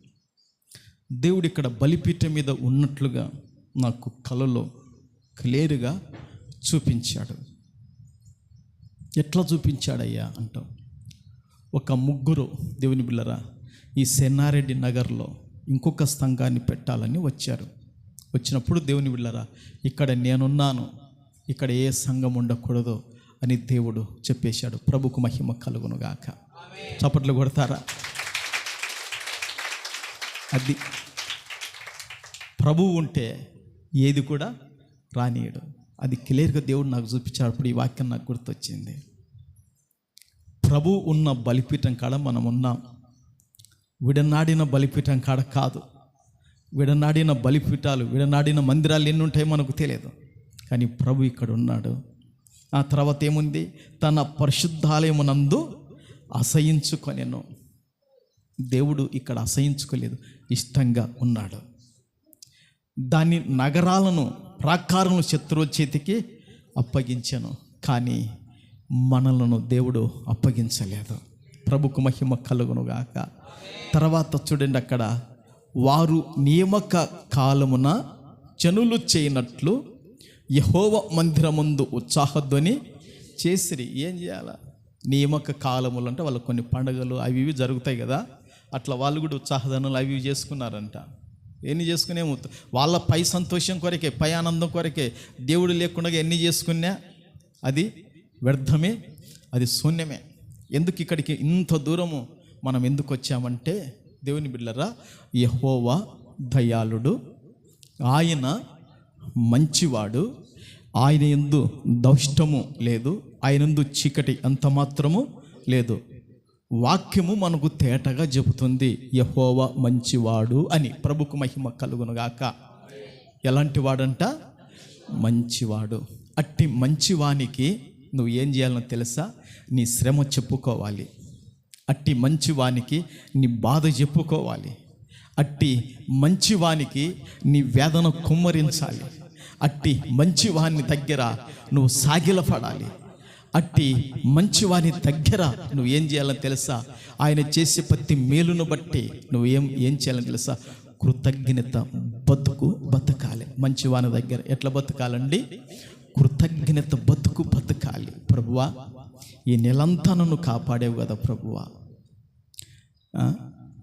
దేవుడు ఇక్కడ బలిపీఠం మీద ఉన్నట్లుగా నాకు కలలో క్లియర్గా చూపించాడు. ఎట్లా చూపించాడయ్యా అంటాం. ఒక ముగ్గురు దేవుని బిళ్ళరా ఈ సెన్నారెడ్డి నగర్లో ఇంకొక సంఘాన్ని పెట్టాలని వచ్చారు. వచ్చినప్పుడు దేవుని బిళ్ళరా ఇక్కడ నేనున్నాను, ఇక్కడ ఏ సంఘం ఉండకూడదు అని దేవుడు చెప్పేశాడు. ప్రభుకు మహిమ కలుగునుగాక. చప్పట్లు కొడతారా? అది ప్రభువు ఉంటే ఏది కూడా రానియడు. అది క్లియర్గా దేవుడు నాకు చూపించాడు. అప్పుడు ఈ వాక్యం నాకు గుర్తొచ్చింది. ప్రభు ఉన్న బలిపీఠం కాడ మనం ఉన్నాం. విడనాడిన బలిపీఠం కాడ కాదు. విడనాడిన బలిపీఠాలు, విడనాడిన మందిరాలు ఎన్ని ఉంటాయో మనకు తెలియదు. కానీ ప్రభు ఇక్కడ ఉన్నాడు. ఆ తర్వాత ఏముంది? తన పరిశుద్ధాలయమునందు అసహించుకొనెను. దేవుడు ఇక్కడ అసహించుకోలేదు, ఇష్టంగా ఉన్నాడు. దాని నగరాలను, ప్రాకారములను శత్రువు చేతికి అప్పగించాను, కానీ మనలను దేవుడు అప్పగించలేదు. ప్రభుకు మహిమ కలుగునుగాక. తర్వాత చూడండి, అక్కడ వారు నియామక కాలమున జనులు చేయనట్లు యెహోవా మందిరమందు ఉత్సాహధ్వని చేసిరి. ఏం చేయాలా? నియామక కాలములు అంటే వాళ్ళకు కొన్ని పండుగలు అవి ఇవి జరుగుతాయి కదా, అట్లా వాళ్ళు కూడా ఉత్సాహధ్వనులు అవి ఇవి చేసుకున్నారంట. ఎన్ని చేసుకునే వాళ్ళ పై సంతోషం కొరకే, పై ఆనందం కొరకే. దేవుడు లేకుండా ఎన్ని చేసుకున్నా అది వ్యర్థమే, అది శూన్యమే. ఎందుకు ఇక్కడికి ఇంత దూరము మనం ఎందుకు వచ్చామంటే, దేవుని బిడ్డలారా, యెహోవా దయాళుడు, ఆయన మంచివాడు, ఆయన యందు దౌష్టము లేదు, ఆయన యందు చీకటి ఎంత మాత్రము లేదు. వాక్యము మనకు తేటగా చెబుతుంది యెహోవా మంచివాడు అని. ప్రభుకు మహిమ కలుగునుగాక. ఎలాంటి వాడంట? మంచివాడు. అట్టి మంచివానికి నువ్వు ఏం చేయాలో తెలుసా? నీ శ్రమ చెప్పుకోవాలి. అట్టి మంచివానికి నీ బాధ చెప్పుకోవాలి. అట్టి మంచివానికి నీ వేదన కుమ్మరించాలి. అట్టి మంచివాని దగ్గర నువ్వు సాగిలపడాలి. అట్టి మంచివాని దగ్గర నువ్వు ఏం చేయాలని తెలుసా? ఆయన చేసే ప్రతి మేలును బట్టి నువ్వు ఏం చేయాలని తెలుసా? కృతజ్ఞత బతకాలి. మంచివాని దగ్గర ఎట్లా బతకాలండి? కృతజ్ఞత బతకాలి. ప్రభువా, ఈ నెలంతా నన్ను కాపాడేవు కదా ప్రభువా,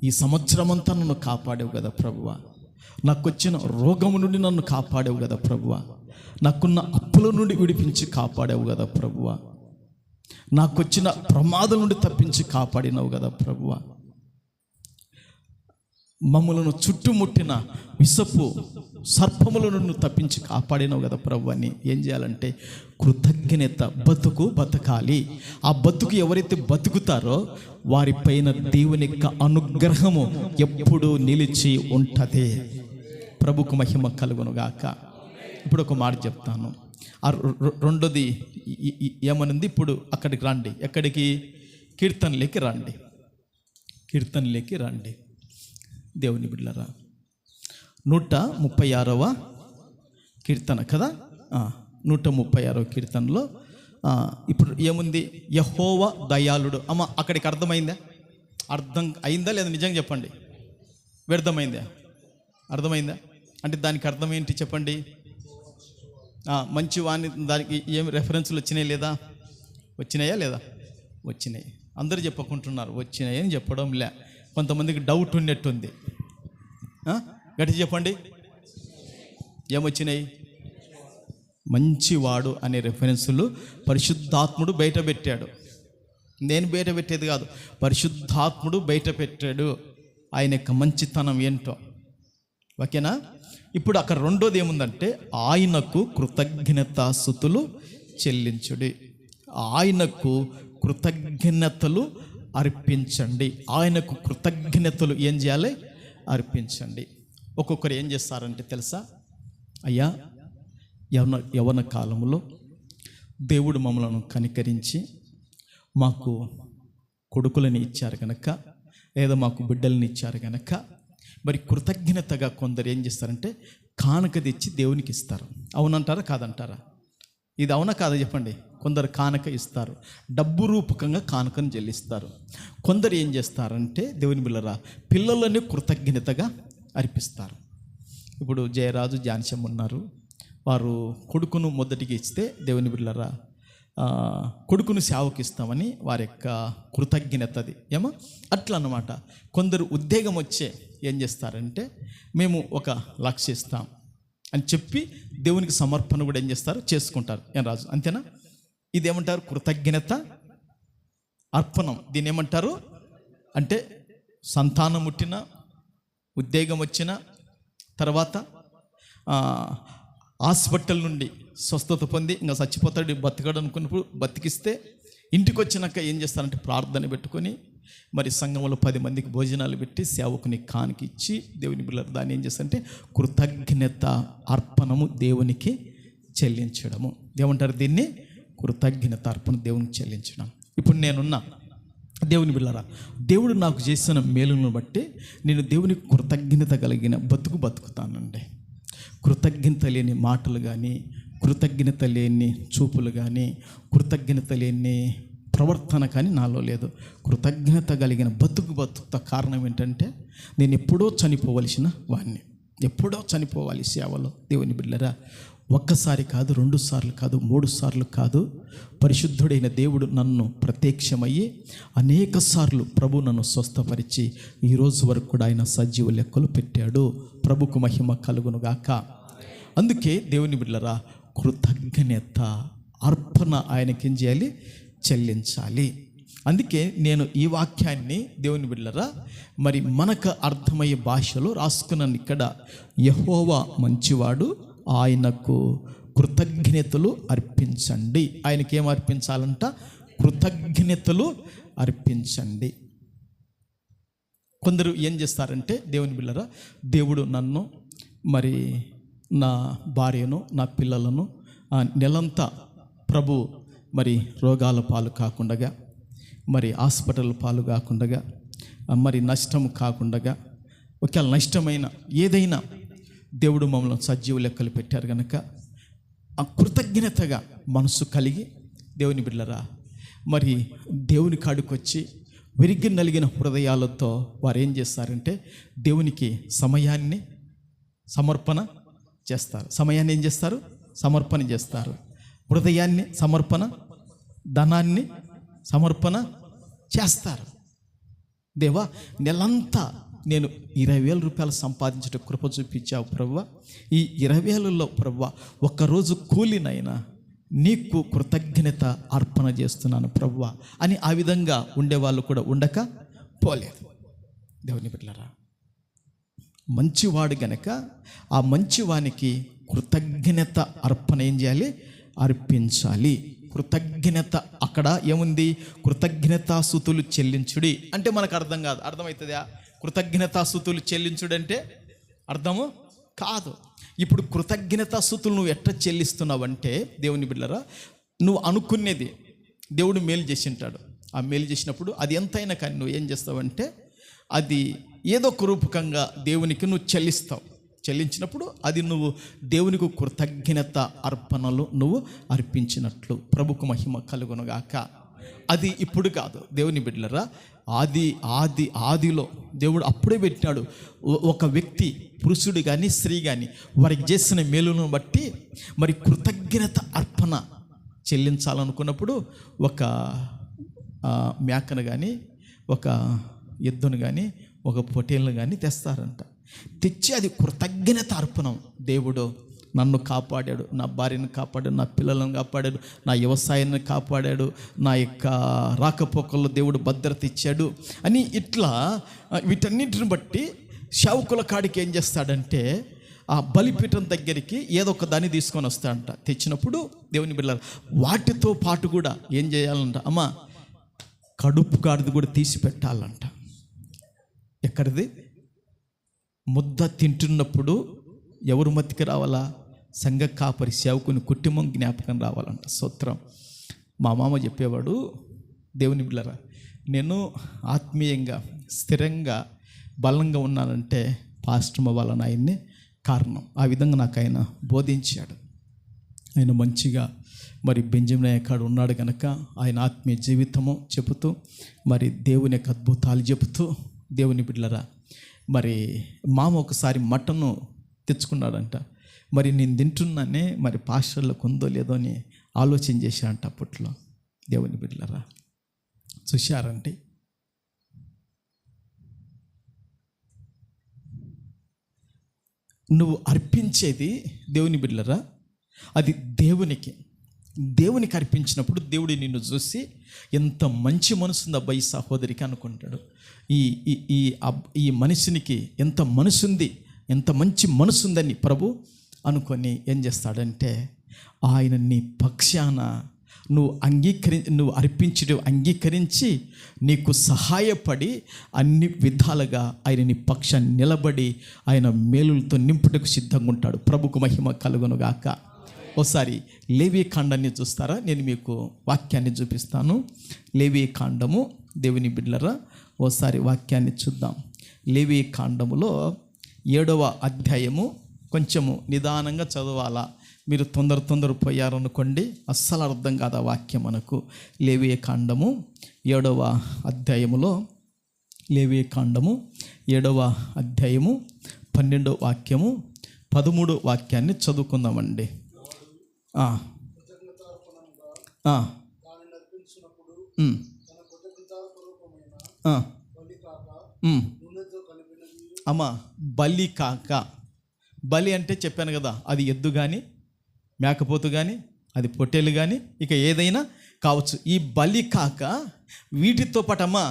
ఈ సంవత్సరం అంతా నన్ను కాపాడేవు కదా ప్రభువా, నాకు వచ్చిన రోగము నుండి నన్ను కాపాడేవు కదా ప్రభువా, నాకున్న అప్పుల నుండి విడిపించి కాపాడేవు కదా ప్రభువా, నాకు వచ్చిన ప్రమాదం నుండి తప్పించి కాపాడినవు కదా ప్రభువా, మమ్మలను చుట్టుముట్టిన విషపు సర్పముల నుండి తప్పించి కాపాడినవు కదా ప్రభు అని. ఏం చేయాలంటే కృతజ్ఞత బతకాలి. ఆ బతుకు ఎవరైతే బతుకుతారో వారిపైన దేవుని యొక్క అనుగ్రహము ఎప్పుడూ నిలిచి ఉంటుంది. ప్రభుకు మహిమ కలుగునుగాక. ఇప్పుడు ఒక మాట చెప్తాను. రెండోది ఏమనుంది? ఇప్పుడు అక్కడికి రండి. ఎక్కడికి? కీర్తనలోకి రండి. దేవుని బిడ్డలారా, 136వ కీర్తన కదా, 136వ కీర్తనలో ఇప్పుడు ఏముంది? యెహోవా దయాళుడు. అమ్మ, అక్కడికి అర్థమైందా? అర్థం అయిందా లేదా? నిజంగా చెప్పండి. వ్యర్థమైందా? అర్థమైందా? అంటే దానికి అర్థం ఏంటి చెప్పండి? మంచి వాణి, దానికి ఏం రెఫరెన్స్లు వచ్చినాయి లేదా? వచ్చినాయా లేదా? వచ్చినాయి. అందరూ చెప్పుకుంటున్నారు వచ్చినాయి అని చెప్పడం లే. కొంతమందికి డౌట్ ఉన్నట్టుంది. గట్టి చెప్పండి, ఏమొచ్చినాయి? మంచివాడు అనే రెఫరెన్సులు పరిశుద్ధాత్ముడు బయట పెట్టాడు. నేను బయట పెట్టేది కాదు, పరిశుద్ధాత్ముడు బయట పెట్టాడు ఆయన యొక్క మంచితనం ఏంటో. ఓకేనా? ఇప్పుడు అక్కడ రెండోది ఏముందంటే, ఆయనకు కృతజ్ఞతాస్తుతులు చెల్లించుడి. ఆయనకు కృతజ్ఞతలు అర్పించండి. ఆయనకు కృతజ్ఞతలు ఏం చేయాలి? అర్పించండి. ఒక్కొక్కరు ఏం చేస్తారంటే తెలుసా? అయ్యా, యవన కాలంలో దేవుడు మమ్మలను కనికరించి మాకు కొడుకులని ఇచ్చారు కనుక, లేదా మాకు బిడ్డలని ఇచ్చారు కనుక, మరి కృతజ్ఞతగా కొందరు ఏం చేస్తారంటే కానుక తెచ్చి దేవునికి ఇస్తారు. అవునంటారా కాదంటారా? ఇది అవునా కాదా చెప్పండి? కొందరు కానుక ఇస్తారు, డబ్బు రూపకంగా కానుకను చెల్లిస్తారు. కొందరు ఏం చేస్తారంటే దేవుని బిళ్ళరా పిల్లలని కృతజ్ఞతగా అర్పిస్తారు. ఇప్పుడు జయరాజు జాన్సమ్ ఉన్నారు, వారు కొడుకును మొదటికి ఇస్తే దేవుని బిళ్ళరా కొడుకును సేవకి ఇస్తామని వారి యొక్క కృతజ్ఞతది ఏమో అట్లా అన్నమాట. కొందరు ఉద్యోగం వచ్చే ఏం చేస్తారంటే మేము 1,00,000 ఇస్తాం అని చెప్పి దేవునికి సమర్పణ కూడా ఏం చేస్తారు, చేసుకుంటారు. ఏం రాజు అంతేనా? ఇదేమంటారు? కృతజ్ఞత అర్పణం. దీన్ని ఏమంటారు అంటే సంతానం ముట్టిన, ఉద్యోగం వచ్చిన తర్వాత హాస్పిటల్ నుండి స్వస్థత పొంది ఇంకా చచ్చిపోతాడు బతకడు అనుకున్నప్పుడు బతికిస్తే ఇంటికి వచ్చినాక ఏం చేస్తారంటే ప్రార్థన పెట్టుకొని మరి సంఘంలో 10 మందికి భోజనాలు పెట్టి సేవకుని కానుక ఇచ్చి దేవుని బిళ్ళ దాన్ని ఏం చేస్తారంటే కృతజ్ఞత అర్పణము దేవునికి చెల్లించడము. ఏమంటారు దీన్ని? కృతజ్ఞత అర్పణ దేవునికి చెల్లించడం. ఇప్పుడు నేనున్నా దేవుని బిళ్ళరా దేవుడు నాకు చేసిన మేలును బట్టి నేను దేవునికి కృతజ్ఞత కలిగిన బతుకుతానండి. కృతజ్ఞత లేని మాటలు కానీ, కృతజ్ఞత లేని చూపులు కానీ, కృతజ్ఞత లేని ప్రవర్తన కానీ నాలో లేదు. కృతజ్ఞత కలిగిన బతుకుతా. కారణం ఏంటంటే నేను ఎప్పుడో చనిపోవలసిన వాడిని, ఎప్పుడో చనిపోవాలి సేవలో. దేవుని బిడ్డలారా ఒక్కసారి కాదు, 2 సార్లు కాదు, 3 సార్లు కాదు, పరిశుద్ధుడైన దేవుడు నన్ను ప్రత్యక్షమయ్యి అనేక సార్లు ప్రభు నన్ను స్వస్థపరిచి ఈరోజు వరకు కూడా ఆయన సజీవ లెక్కలు పెట్టాడు. ప్రభుకు మహిమ కలుగునుగాక. అందుకే దేవుని బిడ్డలారా కృతజ్ఞత అర్పణ ఆయనకేం చేయాలి? చెల్లించాలి. అందుకే నేను ఈ వాక్యాన్ని దేవుని బిడ్డలారా మరి మనకు అర్థమయ్యే భాషలో రాసుకున్నాను. ఇక్కడ యెహోవా మంచివాడు, ఆయనకు కృతజ్ఞతలు అర్పించండి. ఆయనకి ఏం అర్పించాలంట? కృతజ్ఞతలు అర్పించండి. కొందరు ఏం చేస్తారంటే దేవుని బిళ్ళరా దేవుడు నన్ను మరి నా భార్యను నా పిల్లలను నెలంతా ప్రభు మరి రోగాల పాలు కాకుండా, మరి హాస్పిటల్ పాలు కాకుండా, మరి నష్టం కాకుండా, ఒకవేళ నష్టమైన ఏదైనా దేవుడు మమ్మల్ని సజీవ లెక్కలు పెట్టారు కనుక ఆ కృతజ్ఞతగా మనసు కలిగి దేవుని బిడ్డలారా మరి దేవుని కాడికి వచ్చి విరిగి నలిగిన హృదయాలతో వారు ఏం చేస్తారంటే దేవునికి సమయాన్ని సమర్పణ చేస్తారు. సమయాన్ని ఏం చేస్తారు? సమర్పణ చేస్తారు. హృదయాన్ని సమర్పణ, ధనాన్ని సమర్పణ చేస్తారు. దేవా నెలంతా నేను 20,000 రూపాయలు సంపాదించడం కృప చూపించావు ప్రభువా, ఈ 20,000లో ప్రభువా ఒక్కరోజు కూలినైనా నీకు కృతజ్ఞత అర్పణ చేస్తున్నాను ప్రభువా అని ఆ విధంగా ఉండేవాళ్ళు కూడా ఉండక పోలేదు. దేవుని బిడ్డలారా మంచివాడు గనక ఆ మంచివానికి కృతజ్ఞత అర్పణ ఏం చేయాలి? అర్పించాలి. కృతజ్ఞత అక్కడ ఏముంది? కృతజ్ఞతాస్తుతులు చెల్లించుడి అంటే మనకు అర్థం కాదు. అర్థమవుతుందా? కృతజ్ఞతాస్తుతులు చెల్లించుడు అంటే అర్థము కాదు. ఇప్పుడు కృతజ్ఞతాస్తుతులు నువ్వు ఎట్లా చెల్లిస్తున్నావంటే దేవుని బిడ్డలారా నువ్వు అనుకునేది దేవుడు మేలు చేసి ఉంటాడు. ఆ మేలు చేసినప్పుడు అది ఎంతైనా కానీ నువ్వు ఏం చేస్తావంటే అది ఏదో ఒక రూపకంగా దేవునికి నువ్వు చెల్లిస్తావు. చెల్లించినప్పుడు అది నువ్వు దేవునికి కృతజ్ఞత అర్పణలు నువ్వు అర్పించినట్లు. ప్రభుకు మహిమ కలుగునుగాక. అది ఇప్పుడు కాదు దేవుని బిడ్డలారా, ఆదిలో దేవుడు అప్పుడే పెట్టినాడు. ఒక వ్యక్తి పురుషుడు కానీ స్త్రీ కానీ వారికి చేసిన మేలును బట్టి మరి కృతజ్ఞత అర్పణ చెల్లించాలనుకున్నప్పుడు ఒక మేకను కానీ ఒక ఎద్దును కానీ ఒక పొట్టేలను కానీ తెస్తారంట. తెచ్చి అది కృతజ్ఞత అర్పణం. దేవుడు నన్ను కాపాడాడు, నా భార్యను కాపాడాడు, నా పిల్లలను కాపాడాడు, నా వ్యవసాయాన్ని కాపాడాడు, నా యొక్క రాకపోకల్లో దేవుడు భద్రత ఇచ్చాడు అని ఇట్లా వీటన్నిటిని బట్టి సేవకుల కాడికి ఏం చేస్తాడంటే ఆ బలిపీఠం దగ్గరికి ఏదో ఒక దాన్ని తీసుకొని వస్తాడంట. తెచ్చినప్పుడు దేవుని బిడ్డలారా వాటితో పాటు కూడా ఏం చేయాలంట? అమ్మ కడుపు గాడిది కూడా తీసి పెట్టాలంట. ఎక్కడిది? ముద్ద తింటున్నప్పుడు ఎవరు మతికి రావాలా? సంఘ కాపరి సేవకుని కుటుంబం జ్ఞాపకం రావాలంట. స్తోత్రం. మా మామ చెప్పేవాడు, దేవుని బిడ్డలారా నేను ఆత్మీయంగా స్థిరంగా బలంగా ఉన్నానంటే పాస్టర్ వాళ్ళ ఆయన్ని కారణం. ఆ విధంగా నాకు ఆయన బోధించాడు. ఆయన మంచిగా మరి బెంజమిన్ కాడ ఉన్నాడు కనుక ఆయన ఆత్మీయ జీవితము చెబుతూ మరి దేవుని యొక్క అద్భుతాలు చెబుతూ దేవుని బిడ్డలరా మరి మామ ఒకసారి మటను తెచ్చుకున్నాడంట. మరి నేను తింటున్నానే మరి పాస్టర్లకు ఉందో లేదో అని ఆలోచన చేశాడంట అప్పట్లో. దేవుని బిడ్డలరా చూశారంటే నువ్వు అర్పించేది దేవుని బిడ్డలరా అది దేవునికి అర్పించినప్పుడు దేవుడు నిన్ను చూసి ఎంత మంచి మనసుంది అబ్బాయి సహోదరికి అనుకుంటాడు. ఈ మనిషినికి ఎంత మనసుంది, ఎంత మంచి మనసుందని ప్రభు అనుకొని ఏం చేస్తాడంటే ఆయన నీ పక్షాన నువ్వు అంగీకరించి నీకు సహాయపడి అన్ని విధాలుగా ఆయన నీ పక్షాన్ని నిలబడి ఆయన మేలులతో నింపుటకు సిద్ధంగా ఉంటాడు. ప్రభుకు మహిమ కలుగునుగాక. ఒకసారి లేవీ కాండాన్ని చూస్తారా? నేను మీకు వాక్యాన్ని చూపిస్తాను. లేవీ కాండము దేవుని బిడ్డలరా ఓసారి వాక్యాన్ని చూద్దాం. లేవీ కాండములో 7వ అధ్యాయము. కొంచెము నిదానంగా చదవాలా, మీరు తొందర పోయారనుకోండి అస్సలు అర్థం కాదు ఆ వాక్యం మనకు. లేవీ కాండము 7వ అధ్యాయములో, లేవీ కాండము 7వ అధ్యాయము 12వ వాక్యము 13వ వాక్యాన్ని చదువుకుందామండి. అమ్మా బలి కాక, బలి అంటే చెప్పాను కదా, అది ఎద్దు కానీ మేకపోతు కానీ అది పొట్టేలు కానీ ఇక ఏదైనా కావచ్చు. ఈ బలి కాక వీటితో పాటమ్మా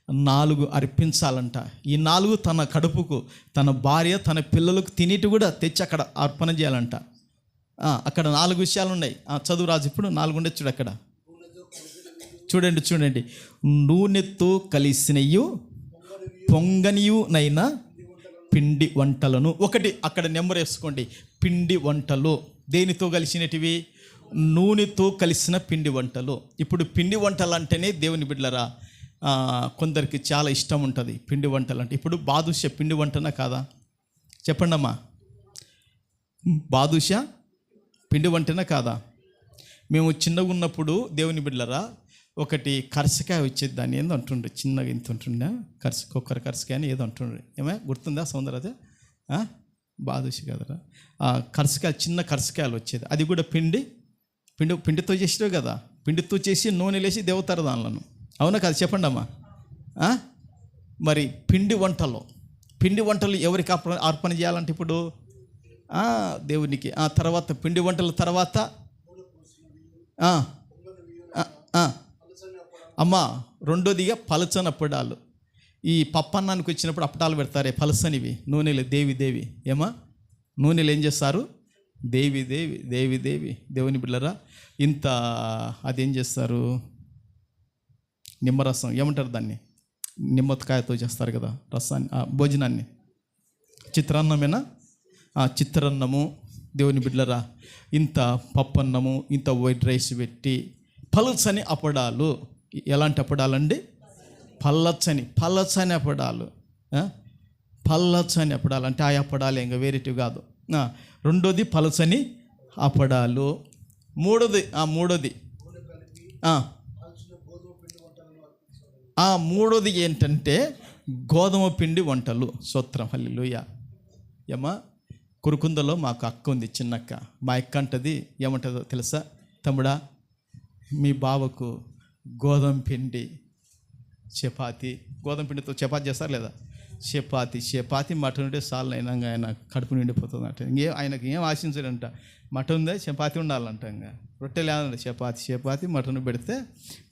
4 అర్పించాలంట. ఈ 4 తన కడుపుకు, తన భార్య, తన పిల్లలకు తినేటి కూడా తెచ్చి అక్కడ అర్పణ చేయాలంట. అక్కడ 4 విషయాలు ఉన్నాయి. చదువు రాజు, ఇప్పుడు 4 ఉండే చూడు అక్కడ. చూడండి. నూనెతో కలిసినయు పొంగనియునైనా పిండి వంటలను. ఒకటి అక్కడ నెంబర్ వేసుకోండి. పిండి వంటలు దేనితో కలిసినటివి? నూనెతో కలిసిన పిండి వంటలు. ఇప్పుడు పిండి వంటలు అంటేనే దేవుని బిడ్డలరా కొందరికి చాలా ఇష్టం ఉంటుంది పిండి వంటలు అంటే. ఇప్పుడు బాదుషా పిండి వంటనా కాదా? చెప్పండి అమ్మా, బాదుషా పిండి వంటనా కాదా? మేము చిన్నగా ఉన్నప్పుడు దేవుని బిడ్డలరా ఒకటి కరసకాయ వచ్చేది, దాన్ని ఏందో అంటుండే, చిన్నగా ఇంత ఉంటుండే కుక్కర్ కరసకాయ అని ఏదో అంటుండే. ఏమే గుర్తుందా సౌందర్య? బాదుషి కదరా. కరసకాయ, చిన్న కరసకాయలు వచ్చేది. అది కూడా పిండితో చేసినావు కదా, పిండితో చేసి నూనె లేసి దేవతారు దానిలను. అవునా కదా? చెప్పండి అమ్మా. మరి పిండి వంటలు ఎవరికి అర్పణ చేయాలంటే ఇప్పుడు దేవునికి. తర్వాత పిండి వంటల తర్వాత అమ్మా రెండోదిగా పలచని అప్పడాలు. ఈ పప్పన్నానికి వచ్చినప్పుడు అప్పడాలు పెడతారే పలసనివి, నూనెలు దేవి ఏమా నూనెలు ఏం చేస్తారు? దేవి దేవుని బిడ్డలరా ఇంత అదేం చేస్తారు? నిమ్మరసం ఏమంటారు దాన్ని? నిమ్మకాయతో చేస్తారు కదా రసాన్ని, భోజనాన్ని. చిత్రాన్నమేనా? చిత్రాన్నము దేవుని బిడ్డలరా ఇంత పప్పన్నము, ఇంత వైట్ రైస్ పెట్టి పలచని అప్పడాలు. ఎలాంటి అప్పడాలండి? పల్లచని అప్పడాలు. పల్లచని అప్పడాలు అంటే ఆ అప్పడాలు ఇంకా వేరేటివి కాదు. రెండోది పలచని అప్పడాలు. మూడోది మూడోది ఏంటంటే గోధుమ పిండి వంటలు. స్తోత్రం, హల్లెలూయా. ఏమా కురుకుందలో మాకు అక్క ఉంది, చిన్నక్క. మా అక్క అంటది, ఏమంటుందో తెలుసా? తమ్ముడా, మీ బావకు గోధుమ పిండి చపాతి, గోధుమ పిండితో చపాతి చేస్తారు లేదా? చపాతి మటన్ ఉంటే చాలు, అయినా ఆయన కడుపు నిండిపోతుంది అంట. ఆయనకి ఏం ఆశించాడంట, మటన్ ఉందే చపాతి ఉండాలంట. ఇంకా రొట్టెలు ఏమన్నా చపాతి మటన్ పెడితే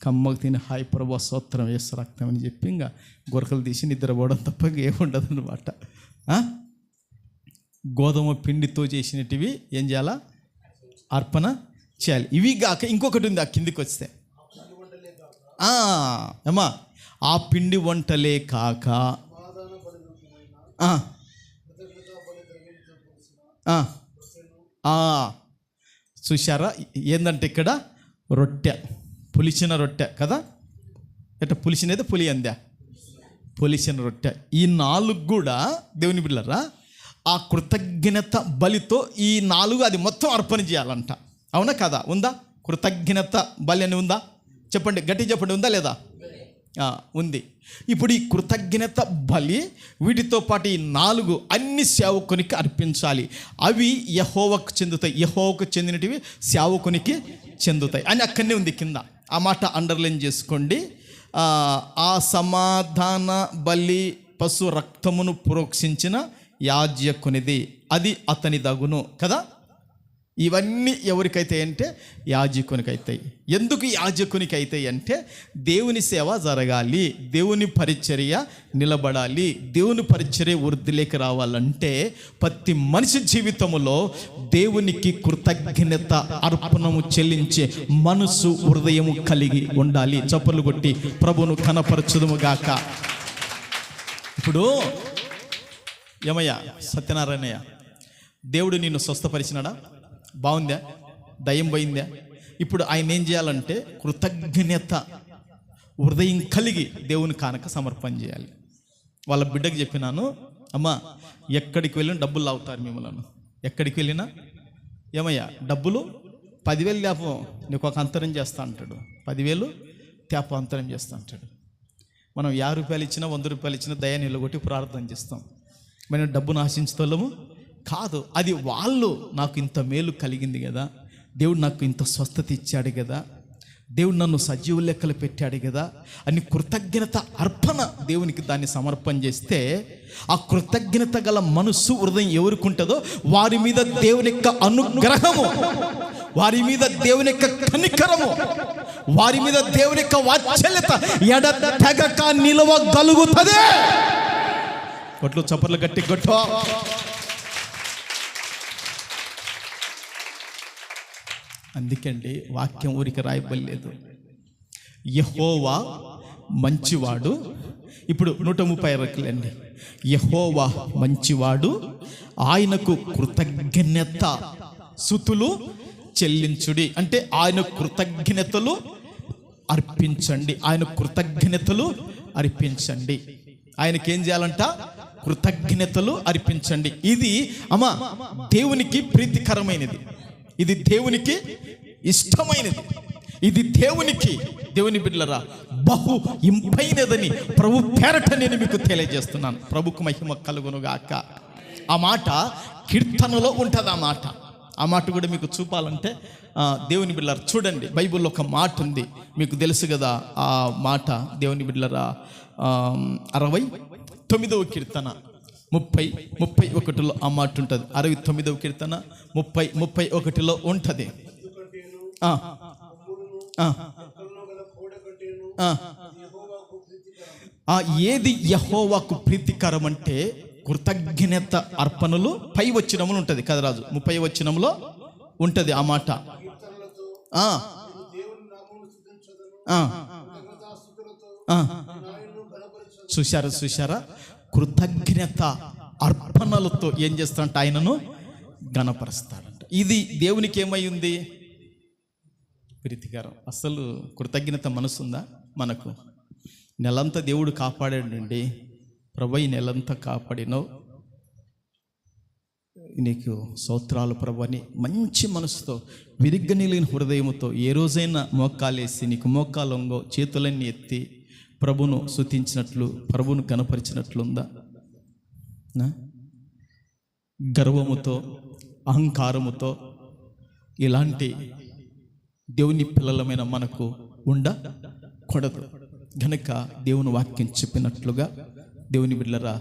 కమ్మకు తిని హాయ్ ప్రభు స్తోత్రం వేస్తే రక్తం అని చెప్పి ఇంకా గొరకలు తీసి నిద్రపోవడం తప్ప ఏముండదు అనమాట. గోధుమ పిండితో చేసినటివి ఏం చేయాలా? అర్పణ చేయాలి. ఇవి కాక ఇంకొకటి ఉంది, ఆ కిందికి వస్తే అమ్మా ఆ పిండి వంటలే కాక చూశారా? ఏంటంటే ఇక్కడ రొట్టె, పులిసిన రొట్టె కదా, ఎట్ట పులిసినది పులి అందా, పులిసిన రొట్టె. ఈ 4 కూడా దేవుని బిడ్డలారా ఆ కృతజ్ఞత బలితో ఈ 4 అది మొత్తం అర్పణ చేయాలంట. అవునా కాదా? ఉందా? కృతజ్ఞత బలి అని ఉందా? చెప్పండి, గట్టి చెప్పండి, ఉందా లేదా? ఉంది. ఇప్పుడు ఈ కృతజ్ఞత బలి వీటితో పాటు ఈ 4 అన్ని సేవకునికి అర్పించాలి. అవి యెహోవాకు చెందుతాయి, యెహోవాకు చెందినటివి సేవకునికి చెందుతాయి అని అక్కడనే ఉంది కింద. ఆ మాట అండర్లైన్ చేసుకోండి. ఆ సమాధాన బలి పశు రక్తమును ప్రోక్షించిన యాజకునిది, అది అతని దగును కదా. ఇవన్నీ ఎవరికైతే అంటే యాజకునికి అవుతాయి. ఎందుకు యాజకునికి అవుతాయి అంటే దేవుని సేవ జరగాలి, దేవుని పరిచర్య నిలబడాలి. దేవుని పరిచర్య వృద్ధిలోకి రావాలంటే ప్రతి మనిషి జీవితంలో దేవునికి కృతజ్ఞత అర్పణము చెల్లించే మనసు, హృదయము కలిగి ఉండాలి. చప్పలు కొట్టి ప్రభువును కనపరచుదుముగాక. ఇప్పుడు ఏమయ్యా సత్యనారాయణయ్య, దేవుడు నిన్ను స్వస్థపరిచినాడా? బాగుందా? దయ్యం పోయిందా? ఇప్పుడు ఆయన ఏం చేయాలంటే కృతజ్ఞత హృదయం కలిగి దేవుని కానుక సమర్పణ చేయాలి. వాళ్ళ బిడ్డకి చెప్పినాను, అమ్మా ఎక్కడికి వెళ్ళినా డబ్బులు లాగుతారు మిమ్మల్ని. ఎక్కడికి వెళ్ళినా ఏమయ్యా డబ్బులు 10,000 తేపం నీకు ఒక అంతరం చేస్తా అంటాడు, 10,000 తేప అంతరం చేస్తా అంటాడు. మనం 50 రూపాయలు ఇచ్చినా 100 రూపాయలు ఇచ్చినా దయ నిలగొట్టి ప్రార్థన చేస్తాం. మనం డబ్బును ఆశించుతాము కాదు. అది వాళ్ళు నాకు ఇంత మేలు కలిగింది కదా, దేవుడు నాకు ఇంత స్వస్థత ఇచ్చాడు కదా, దేవుడు నన్ను సజీవ లెక్కలు పెట్టాడు కదా అని కృతజ్ఞత అర్పణ దేవునికి దాన్ని సమర్పణ చేస్తే ఆ కృతజ్ఞత గల మనస్సు, హృదయం ఎవరికి ఉంటుందో వారి మీద దేవుని యొక్క అనుగ్రహము, వారి మీద దేవుని యొక్క కనికరము, వారి మీద దేవుని యొక్క వాత్సల్యత ఎడతెగక నిలవగలుగుతుంది. కొట్లు చప్పర్లు గట్టి కొట్టు. అందుకండి వాక్యం ఊరికి రాయబడలేదు. యెహోవా మంచివాడు. ఇప్పుడు 130 అండి. యెహోవా మంచివాడు, ఆయనకు కృతజ్ఞత స్తుతులు చెల్లించుడి అంటే ఆయన కృతజ్ఞతలు అర్పించండి. ఆయన కృతజ్ఞతలు అర్పించండి. ఆయనకేం చేయాలంట? కృతజ్ఞతలు అర్పించండి. ఇది అమ్మా దేవునికి ప్రీతికరమైనది, ఇది దేవునికి ఇష్టమైనది, ఇది దేవుని బిడ్డలరా బహు ఇంపైనదని ప్రభు పేరట నేను మీకు తెలియజేస్తున్నాను. ప్రభుకు మహిమ కలుగునుగాక. ఆ మాట కీర్తనలో ఉంటుంది. ఆ మాట కూడా మీకు చూపాలంటే దేవుని బిడ్డలారా చూడండి, బైబిల్లో ఒక మాట ఉంది, మీకు తెలుసు కదా ఆ మాట. దేవుని బిడ్డలారా 69వ కీర్తన 30-31లో ఆ మాట ఉంటుంది. 69వ కీర్తన 30-31లో ఉంటుంది. ఏది యెహోవాకు ప్రీతికరం అంటే కృతజ్ఞత అర్పణలు. 5వ వచనములు ఉంటుంది కదా రాజు, 30వ వచనంలో ఉంటుంది ఆ మాట. చూశారా? కృతజ్ఞత అర్పణలతో ఏం చేస్తాడంట? ఆయనను గణపరుస్తాడంట. ఇది దేవునికి ఏమై ఉంది? ప్రీతికరం. అసలు కృతజ్ఞత మనసుందా మనకు? నెలంతా దేవుడు కాపాడాడండి. ప్రభు ఈ నెలంతా కాపాడినో నీకు స్తోత్రాలు ప్రభు అని మంచి మనసుతో, విరిగ్గనిలిన హృదయముతో ఏ రోజైనా మోకాలేసి నీకు మోకాలొంగో చేతులన్నీ ఎత్తి ప్రభును స్తుతించినట్లు, ప్రభును కనపరిచినట్లుందా? గర్వముతో, అహంకారముతో ఇలాంటి దేవుని పిల్లలమైన మనకు ఉండకూడదు. గనక దేవుని వాక్యం చెప్పినట్లుగా దేవుని బిడ్డలారా,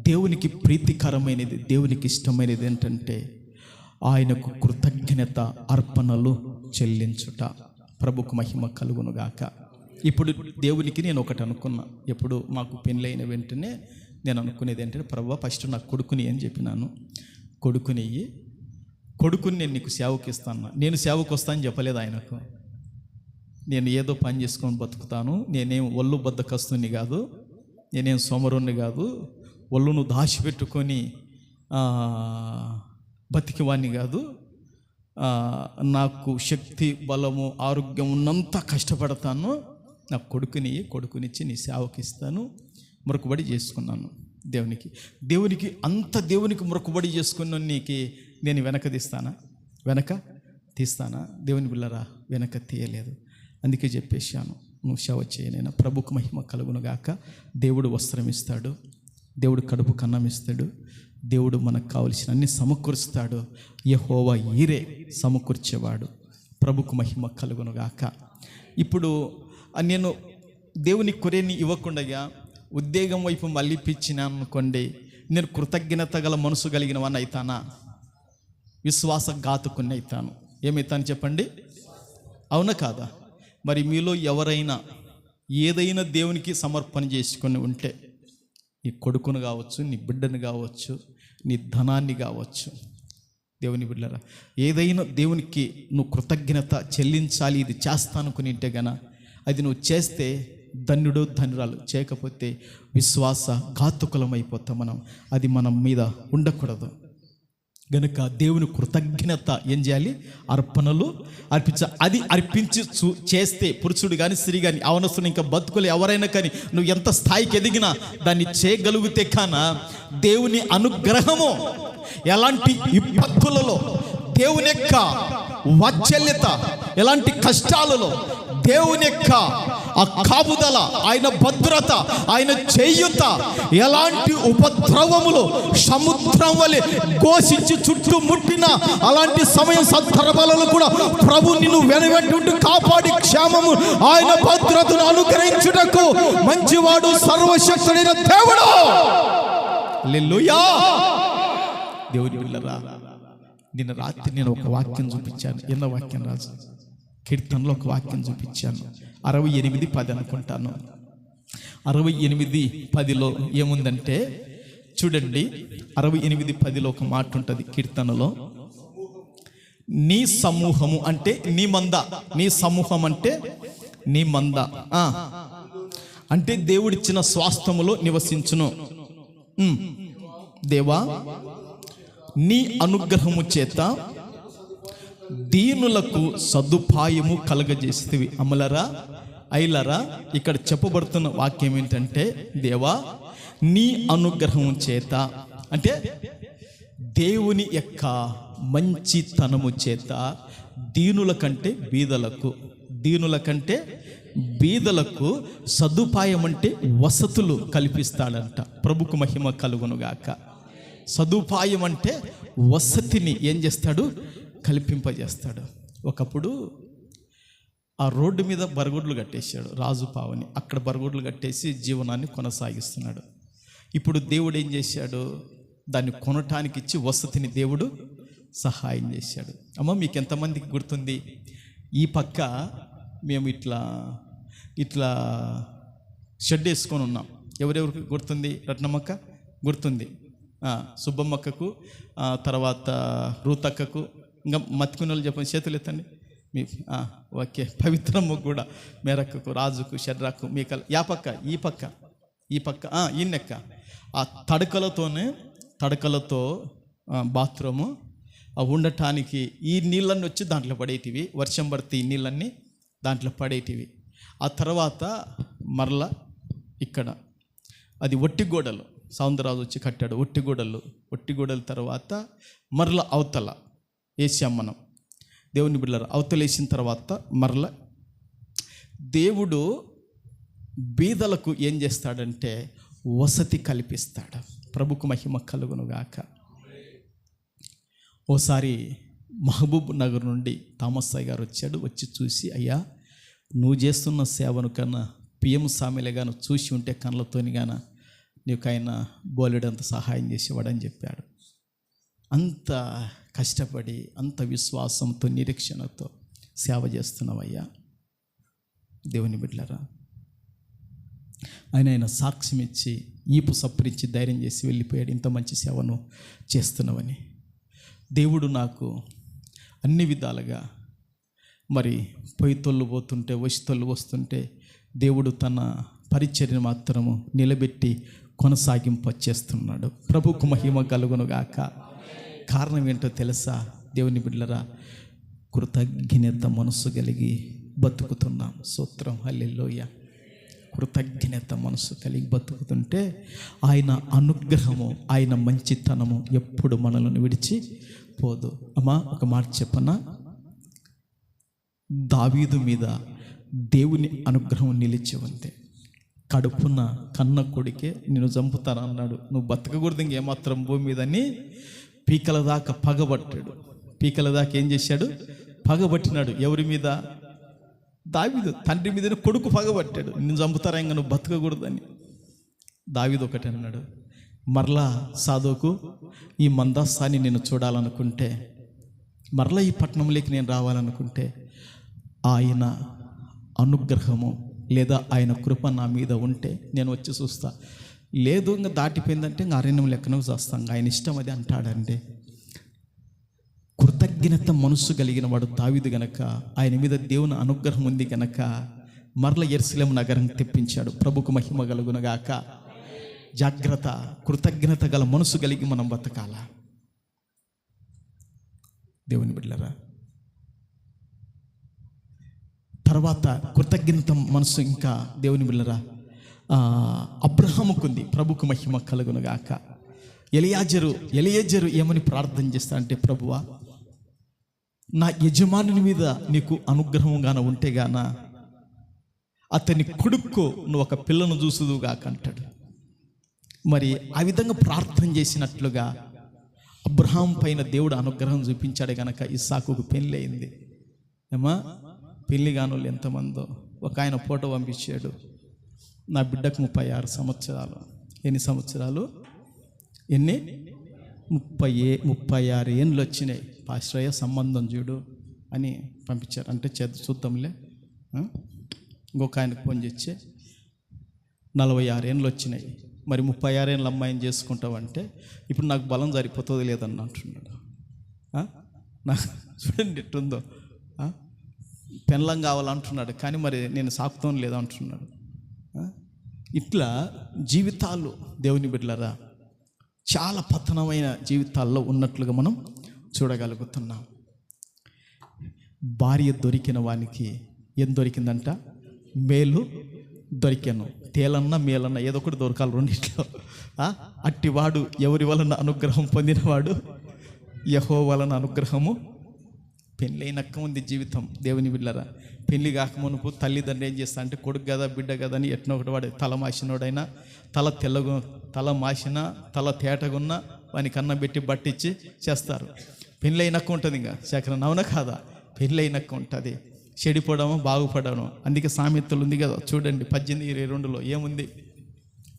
దేవునికి ప్రీతికరమైనది, దేవునికి ఇష్టమైనది ఏంటంటే ఆయనకు కృతజ్ఞత అర్పణలు చెల్లించుట. ప్రభుకు మహిమ కలుగునుగాక. ఇప్పుడు దేవునికి నేను ఒకటి అనుకున్నా. ఎప్పుడు మాకు పెళ్ళైన వెంటనే నేను అనుకునేది ఏంటంటే, ప్రభువా ఫస్ట్ నాకు కొడుకుని అని చెప్పినాను. కొడుకుని నేను నీకు సేవకి ఇస్తాను. నేను సేవకు వస్తానని చెప్పలేదు ఆయనకు. నేను ఏదో పని చేసుకొని బతుకుతాను, నేనేం ఒళ్ళు బద్దకస్తుని కాదు, నేనేం సోమరుణ్ణి కాదు, ఒళ్ళును దాచిపెట్టుకొని బతికివాణ్ణి కాదు. నాకు శక్తి, బలము, ఆరోగ్యం ఉన్నంత కష్టపడతాను. నా కొడుకునిచ్చి నీ సేవకి ఇస్తాను. మొక్కుబడి చేసుకున్నాను దేవునికి అంత దేవునికి మొక్కుబడి చేసుకున్న నీకు నేను వెనక తీస్తానా? దేవుని బిళ్ళరా వెనక తీయలేదు. అందుకే చెప్పేశాను, నువ్వు సేవ చేయనైనా ప్రభుకు మహిమ కలుగునుగాక. దేవుడు వస్త్రం ఇస్తాడు, దేవుడు కడుపు కన్నం ఇస్తాడు, దేవుడు మనకు కావలసిన అన్ని సమకూరుస్తాడు. యెహోవా ఈరే సమకూర్చేవాడు. ప్రభుకు మహిమ కలుగునుగాక. ఇప్పుడు నేను దేవుని కొరేని ఇవ్వకుండా ఉద్యోగం వైపు మళ్ళీ పిచ్చినాను అనుకోండి, నేను కృతజ్ఞత గల మనసు కలిగిన వాడిని అవుతానా? విశ్వాసఘాతకుని అవుతాను. ఏమవుతాను చెప్పండి? అవునా కాదా? మరి మీలో ఎవరైనా ఏదైనా దేవునికి సమర్పణ చేసుకొని ఉంటే, నీ కొడుకును కావచ్చు, నీ బిడ్డను కావచ్చు, నీ ధనాన్ని కావచ్చు, దేవుని బిడ్డరా ఏదైనా దేవునికి నువ్వు కృతజ్ఞత చెల్లించాలి, ఇది చేస్తానుకుని ఉంటే గన అది నువ్వు చేస్తే ధన్యుడు ధన్యురాలు, చేయకపోతే విశ్వాస ఘాతుకులం అయిపోతాం మనం. అది మనం మీద ఉండకూడదు. గనుక దేవుని కృతజ్ఞత ఏం చేయాలి? అర్పణలు అది అర్పించి చేస్తే పురుషుడు కానీ స్త్రీ కానీ అవనస్తులు ఇంకా బతుకులు ఎవరైనా కానీ నువ్వు ఎంత స్థాయికి ఎదిగినా దాన్ని చేయగలిగితే కాన దేవుని అనుగ్రహము ఎలాంటి విపత్తులలో, దేవుని యొక్క వాత్సల్యత ఎలాంటి కష్టాలలో, దేవుని యొక్క ఆ కాపుదల, ఆయన భద్రత, ఆయన చేయుత, ఎలాంటి ఉపద్రవములు సముద్రం వలె ఘోషించి చుట్టుముట్టిన అలాంటి సమయం సందర్భాలలో కూడా ప్రభు నిన్ను వెనబెట్టుంటూ కాపాడి క్షేమము ఆయన భద్రతను అనుగ్రహించుటకు మంచివాడు, సర్వశక్తుడైన దేవుడు. హల్లెలూయా. దేవుని బిడ్డలారా, నిన్న రాత్రి నేను ఒక వాక్యం చూపించాను. ఎన్న వాక్యం రాజు? కీర్తనలో ఒక వాక్యం చూపించాను. 68:10 అనుకుంటాను. 68:10 ఏముందంటే చూడండి, 68:10 ఒక మాట ఉంటుంది కీర్తనలో. నీ సమూహము అంటే నీ మంద, నీ సమూహం అంటే నీ మంద, అంటే దేవుడిచ్చిన స్వాస్థ్యములో నివసించును. దేవా, నీ అనుగ్రహము చేత దీనులకు సదుపాయము కలగజేస్తేవి. అమలరా ఐలరా, ఇక్కడ చెప్పబడుతున్న వాక్యం ఏంటంటే, దేవా నీ అనుగ్రహము చేత అంటే దేవుని యొక్క మంచితనము చేత దీనుల కంటే బీదలకు సదుపాయం అంటే వసతులు కల్పిస్తాడంట. ప్రభుకు మహిమ కలుగునుగాక. సదుపాయం అంటే వసతిని ఏం చేస్తాడు? కల్పింపజేస్తాడు. ఒకప్పుడు ఆ రోడ్డు మీద బరగొడ్లు కట్టేశాడు రాజు పావని. అక్కడ బరగొడ్లు కట్టేసి జీవనాన్ని కొనసాగిస్తున్నాడు. ఇప్పుడు దేవుడు ఏం చేశాడు? దాన్ని కొనటానికి ఇచ్చి వసతిని దేవుడు సహాయం చేశాడు. అమ్మ, మీకు ఎంతమందికి గుర్తుంది? ఈ పక్క మేము ఇట్లా షెడ్ వేసుకొని ఉన్నాం. ఎవరెవరికి గుర్తుంది? రత్నమ్మక్క గుర్తుంది, సుబ్బమ్మక్కకు, తర్వాత రూతక్కకు, ఇంకా మత్తుకున్న వాళ్ళు చెప్పండి, చేతులు ఎత్తండి. మీ ఓకే, పవిత్రమ్మకు కూడా, మేరక్కకు, రాజుకు, షడ్రాకు, మీకల్, ఈ పక్క ఈయనెక్క. ఆ తడకలతో బాత్రూము ఉండటానికి ఈ నీళ్ళన్నీ వచ్చి దాంట్లో పడేటివి. వర్షం పడితే ఈ నీళ్ళన్నీ దాంట్లో పడేటివి. ఆ తర్వాత మరలా ఇక్కడ అది ఒట్టి గోడలు, సౌందరరాజు వచ్చి కట్టాడు. ఒట్టి గోడల తర్వాత మరల అవతల వేసాం మనం. దేవుని బిడ్డలారా, అవతల వేసిన తర్వాత మరల దేవుడు బీదలకు ఏం చేస్తాడంటే వసతి కల్పిస్తాడు. ప్రభుకు మహిమ కలుగునుగాక. ఓసారి మహబూబ్ నగర్ నుండి తామస్సాయి గారు వచ్చాడు. వచ్చి చూసి, అయ్యా నువ్వు చేస్తున్న సేవను కన్నా పిఎం సామెలే గాను చూసి ఉంటే కళ్ళతోని గాన నీకు ఆయన బోలెడంత సహాయం చేసేవాడని చెప్పాడు. అంత కష్టపడి, అంత విశ్వాసంతో, నిరీక్షణతో సేవ చేస్తున్నావయ్యా. దేవుని బిడ్డలారా, ఆయన సాక్ష్యం ఇచ్చి, ఈపు సప్పరించి ధైర్యం చేసి వెళ్ళిపోయాడు. ఇంత మంచి సేవను చేస్తున్నావని. దేవుడు నాకు అన్ని విధాలుగా మరి పొయ్యితోళ్ళు పోతుంటే, వశితోళ్ళు వస్తుంటే దేవుడు తన పరిచర్యను మాత్రము నిలబెట్టి కొనసాగింపచేస్తున్నాడు. ప్రభుకు మహిమ కలుగునుగాక. కారణం ఏంటో తెలుసా? దేవుని బిడ్డలారా, కృతజ్ఞత మనసు కలిగి బతుకుతున్నాం. స్తోత్రం, హల్లెలూయా. కృతజ్ఞత మనసు కలిగి బతుకుతుంటే ఆయన అనుగ్రహము, ఆయన మంచితనము ఎప్పుడు మనల్ని విడిచి పోదు. అమ్మా, ఒక మాట చెప్పనా? దావీదు మీద దేవుని అనుగ్రహం నిలిచి ఉంది. కడుపున కన్న కొడుకే నేను చంపుతాను అన్నాడు, నువ్వు బతకకూడదు ఇంకేమాత్రం భూమి మీదని పీకల దాకా పగబట్టాడు. పీకల దాకా ఏం చేశాడు? పగబట్టినాడు. ఎవరి మీద? దావీదు తండ్రి మీదనే కొడుకు పగబట్టాడు, నిన్ను చంపుతారా ఇంకా నువ్వు బతకకూడదని. దావీదు ఒకటి అన్నాడు, మరలా సాదోకు ఈ మందస్థాన్ని నేను చూడాలనుకుంటే, మరలా ఈ పట్టణంలోకి నేను రావాలనుకుంటే ఆయన అనుగ్రహము లేదా ఆయన కృప నా మీద ఉంటే నేను వచ్చి చూస్తా. లేదు ఇంకా దాటిపోయిందంటే ఇంకా అరణ్యం లెక్కన చేస్తాం, ఆయన ఇష్టం అది అంటాడండి. కృతజ్ఞత మనస్సు కలిగిన వాడు దావీదు గనక, ఆయన మీద దేవుని అనుగ్రహం ఉంది గనక మరల యెరూషలేము నగరం తెప్పించాడు. ప్రభుకు మహిమ కలుగునగాక. జాగ్రత్త, కృతజ్ఞత గల మనసు కలిగి మనం బతకాల. దేవుని బిడ్డలారా, తర్వాత కృతజ్ఞత మనసు ఇంకా దేవుని బిడ్డలారా అబ్రహాముకుంది. ప్రభుకు మహిమ కలుగునగాక. ఎలియాజరు ఏమని ప్రార్థన చేస్తా అంటే, ప్రభువా నా యజమానుని మీద నీకు అనుగ్రహంగాన ఉంటే గాన అతని కొడుకు నువ్వు ఒక పిల్లను చూసుదుగాక అంటాడు. మరి ఆ విధంగా ప్రార్థన చేసినట్లుగా అబ్రహాం పైన దేవుడు అనుగ్రహం చూపించాడు గనక ఇస్సాకుకు పెళ్ళి అయింది. ఏమా పెళ్ళి కానోళ్ళు ఎంతమందో. ఒక ఆయన ఫోటో పంపించాడు, నా బిడ్డకు 36 సంవత్సరాలు. ఎన్ని సంవత్సరాలు? 36 ఏళ్ళు వచ్చినాయి. పాశ్రయ సంబంధం చూడు అని పంపించారు. అంటే చూద్దాంలే. ఇంకొక ఆయనకు ఫోన్ చేసి 46 ఏళ్ళు వచ్చినాయి, మరి 36 ఏళ్ళ అమ్మాయిని చేసుకుంటావంటే ఇప్పుడు నాకు బలం సరిపోతుంది లేదన్న అంటున్నాడు. నాకు చూడండి ఎట్టుందో, పెళ్ళం కావాలంటున్నాడు కానీ మరి నేను సాకుతాం లేదంటున్నాడు. ఇట్లా జీవితాలు దేవుని బిడ్డలారా చాలా పతనమైన జీవితాల్లో ఉన్నట్లుగా మనం చూడగలుగుతున్నాం. భార్య దొరికిన వానికి ఏం దొరికిందంట? మేలు దొరికాను. తేలన్నా మేలన్నా ఏదో ఒకటి దొరకాలి రెండిట్లో. అట్టివాడు ఎవరి వలన అనుగ్రహం పొందినవాడు? యెహోవా వలన అనుగ్రహము. పెళ్ళైనక్క ఉంది జీవితం దేవుని బిడ్డలారా. పెళ్ళి కాకమునుపు తల్లిదండ్రులు ఏం చేస్తా అంటే, కొడుకు కదా బిడ్డ కదా అని ఎట్నో ఒకటి వాడు తల మాసినోడైనా, తల మాసిన తల తేటగున్న వానికి అన్నం పెట్టి బట్టిచ్చి చేస్తారు. పెళ్ళైనక్క ఉంటుంది ఇంకా శేఖరణ, అవునా కాదా? పెళ్ళైనక్క ఉంటుంది. చెడిపోవడము బాగుపడము. అందుకే సామెతలు ఉంది కదా చూడండి 18:22లో ఏముంది?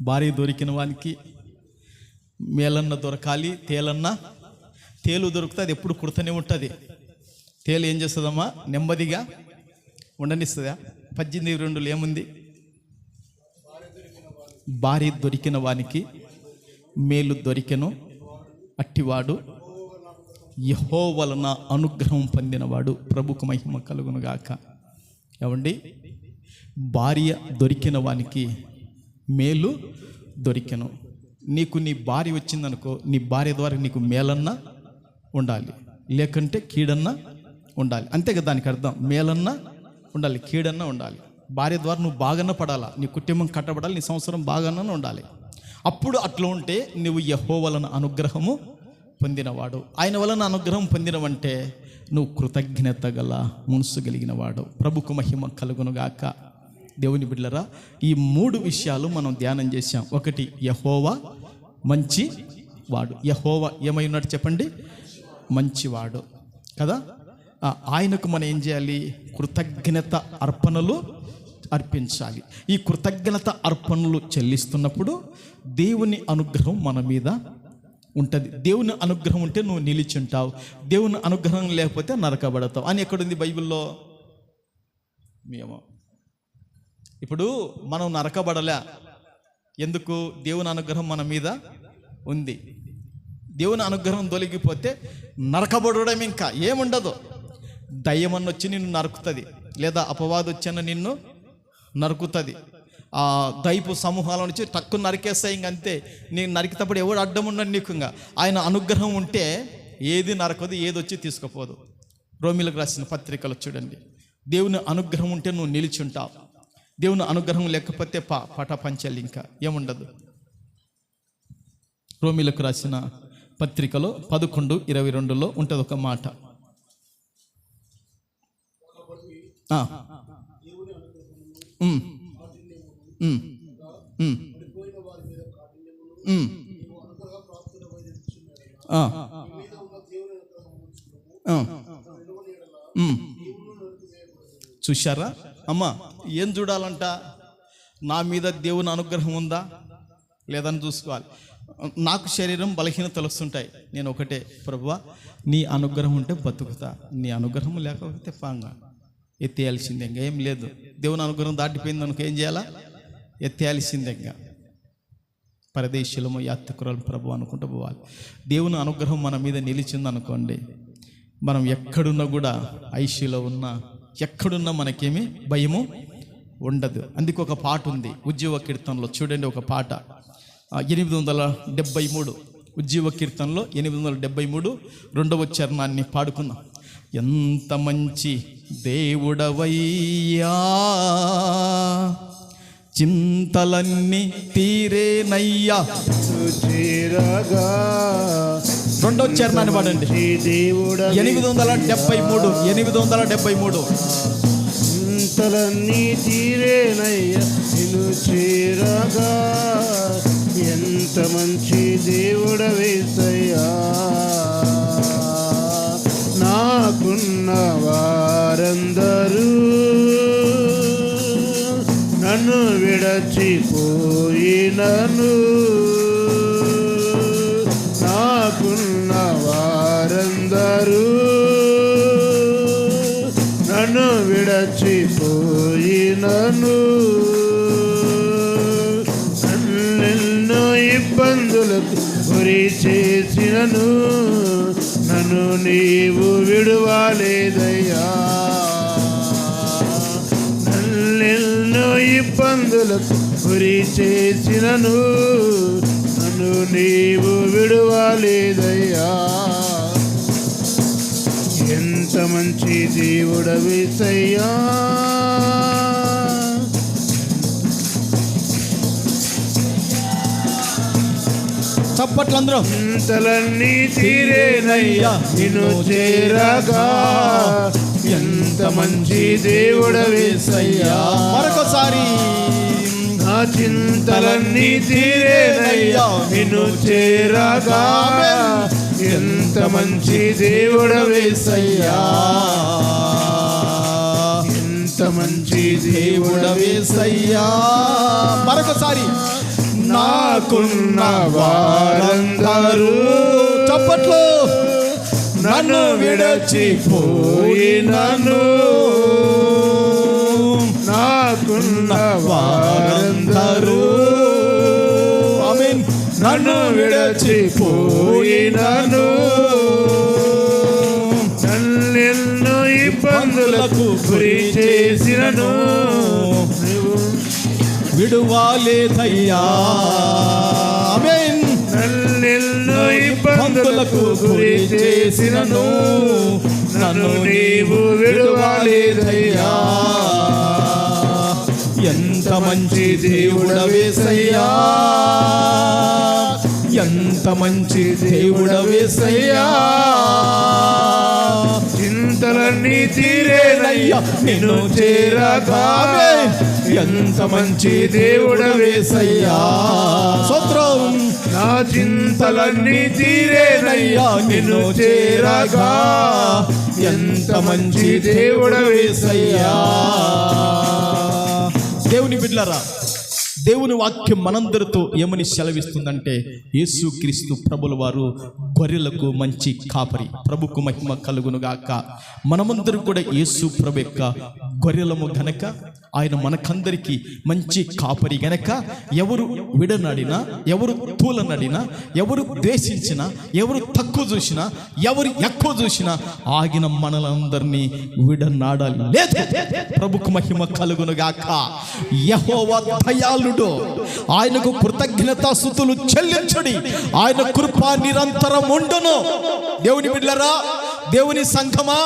భార్య దొరికిన వానికి మేలన్న దొరకాలి, తేలు దొరికితే అది ఎప్పుడు కుడుతూనే ఉంటుంది. తేలు ఏం చేస్తుందమ్మా? నెమ్మదిగా ఉండనిస్తుందా? 18:22లో ఏముంది? భార్య దొరికిన వానికి మేలు దొరికెను, అట్టివాడు యెహోవా వలన అనుగ్రహం పొందినవాడు. ప్రభుకు మహిమ కలుగునుగాక. ఏమండి, భార్య దొరికిన వానికి మేలు దొరికెను. నీకు నీ భార్య వచ్చిందనుకో, నీ భార్య ద్వారా నీకు మేలన్నా ఉండాలి, లేకుంటే కీడన్నా ఉండాలి. అంతే కదా దానికి అర్థం. మేలన్నా ఉండాలి, కీడన్నా ఉండాలి. భార్య ద్వారా నువ్వు బాగానే పడాలా, నీ కుటుంబం కట్టబడాలి, నీ సంవత్సరం బాగానే ఉండాలి. అప్పుడు అట్లా ఉంటే నువ్వు యెహోవా వలన అనుగ్రహము పొందినవాడు. ఆయన వలన అనుగ్రహం పొందినవంటే నువ్వు కృతజ్ఞత గల మనసు కలిగిన వాడు. ప్రభుకు మహిమ కలుగునుగాక. దేవుని బిడ్డలారా, ఈ 3 విషయాలు మనం ధ్యానం చేశాం. ఒకటి, యెహోవా మంచి వాడు. యెహోవా ఏమై ఉన్నాడు చెప్పండి? మంచివాడు కదా. ఆయనకు మనం ఏం చేయాలి? కృతజ్ఞత అర్పణలు అర్పించాలి. ఈ కృతజ్ఞత అర్పణలు చెల్లిస్తున్నప్పుడు దేవుని అనుగ్రహం మన మీద ఉంటుంది. దేవుని అనుగ్రహం ఉంటే నువ్వు నిలిచుంటావు, దేవుని అనుగ్రహం లేకపోతే నరకబడతావు అని ఎక్కడుంది బైబిల్లో? మేము ఇప్పుడు మనం నరకబడలే. ఎందుకు? దేవుని అనుగ్రహం మన మీద ఉంది. దేవుని అనుగ్రహం తొలగిపోతే నరకబడడం ఇంకా ఏముండదు. దయ్యమన్న వచ్చి నిన్ను నరుకుతుంది, లేదా అపవాదం వచ్చన్న నిన్ను నరుకుతుంది. ఆ దైపు సమూహాల నుంచి టక్కు నరికేస్తాయి. ఇంకంతే. నేను నరికినప్పుడు ఎవడు అడ్డం ఉండడు నీకు. ఇంకా ఆయన అనుగ్రహం ఉంటే ఏది నరకదు, ఏది వచ్చి తీసుకుపోదు. రోమీలకు రాసిన పత్రికలు చూడండి. దేవుని అనుగ్రహం ఉంటే నువ్వు నిలిచుంటావు, దేవుని అనుగ్రహం లేకపోతే పటపంచలు ఇంకా ఏముండదు. రోమీలకు రాసిన పత్రికలో 11:22లో ఉంటుంది ఒక మాట. ఆ. ఉమ్. ఉమ్. ఉమ్. ఉమ్. ఆ. చూశారా అమ్మా, ఏం చూడాలంట? నా మీద దేవుని అనుగ్రహం ఉందా లేదని చూసుకోవాలి. నాకు శరీరం బలహీనతలు వస్తుంటాయి. నేను ఒకటే, ప్రభువా నీ అనుగ్రహం ఉంటే బతుకుతా, నీ అనుగ్రహం లేకపోతే పాంగా ఎత్తేయాల్సిందే, ఇంకా ఏం లేదు. దేవుని అనుగ్రహం దాటిపోయింది అనుకో, ఏం చేయాలా? ఎత్తేయాల్సిందే. ఇంకా పరదేశీలము యాత్రికురాలు ప్రభు అనుకుంటూ పోవాలి. దేవుని అనుగ్రహం మన మీద నిలిచింది అనుకోండి, మనం ఎక్కడున్నా కూడా ఐసీలో ఉన్నా ఎక్కడున్నా మనకేమి భయము ఉండదు. అందుకు ఒక పాట ఉంది ఉజ్జీవ కీర్తనలో, చూడండి ఒక పాట 873 ఉజ్జీవ కీర్తనలో 873 2వ చరణాన్ని పాడుకుందాం. ఎంత మంచి దేవుడవయ్యా, చింతలన్నీ తీరేనయ్యా. 2వ చరణాన్ని పాడండి. 873 చింతలన్నీ తీరేనయ్యా నిన్ను చేరగా, ఎంత మంచి దేవుడవేసయ్యా. నాకున్న వారందరూ నన్ను విడచిపోయినను, నాకున్న వారందరూ నన్ను విడచిపోయినను, నన్నెన్నో ఇబ్బందులకు గురి చేసినను, నన్ను నీవు విడువలేదయ్యా. నన్నెన్నో ఇబ్బందులకు గురి చేసినను, నన్ను నీవు విడువలేదయ్యా. ఎంత మంచి దేవుడవేసయ్యా. చప్పట్లందరూ. చింతలన్నీ తీరేనయ్యా నిన్ను చేరగా, ఎంత మంచి దేవుడవేసయ్యా. మరొకసారి. నా చింతలన్నీ తీరేనయ్యా నిన్ను చేరగా, ఎంత మంచి దేవుడవేసయ్యా. ఎంత మంచి దేవుడవేసయ్యా. మరొకసారి. నాకున్న వారందరూ చప్పట్లు. నన్ను విడచిపోయినను, నాకున్న వారందరూ ఆమేన్. నన్ను విడచిపోయినను, నన్నెన్నో ఇబ్బందులకు గురి చేసినను, విడువాలేదయ్యా. ఆమేన్. నన్నెన్నో ఇబ్బందులకు గురి చేసినను, నన్ను నీవు విడువలేదయ్యా. ఎంత మంచి దేవుడవేసయ్యా, ఎంత మంచి దేవుడవేసయ్యా. చింతలన్నీ తీరేనయ్యా నిన్ను చేరగా, ఎంత మంచి దేవుడవేసయ్యా. స్తోత్రం. నా చింతలన్నీ తీరేనయ్యా నిన్ను చేరగా, ఎంత మంచి దేవుడవేసయ్యా. దేవుని బిడ్డలారా, దేవుని వాక్యం మనందరితో ఏమని సెలవిస్తుందంటే, యేసుక్రీస్తు ప్రభుల వారు గొర్రెలకు మంచి కాపరి. ప్రభుకు మహిమ కలుగునుగాక. మనమందరం కూడా యేసు ప్రభు యొక్క గొర్రెలము గనక, ఆయన మనకందరికీ మంచి కాపరి గనక, ఎవరు విడనాడినా, ఎవరు తూలనడినా, ఎవరు ద్వేషించినా, ఎవరు తక్కువ చూసినా, ఎవరు ఎక్కువ చూసినా ఆగిన మనలందరినీ విడనాడలేదు. ప్రభుకు మహిమ కలుగునుగాక. యెహోవా దయాళుడు, ఆయనకు కృతజ్ఞతాస్తుతులు చెల్లించుడి, ఆయన కృప నిరంతరం ఉండును. దేవుని బిడ్డలారా, దేవుని సంఘమా,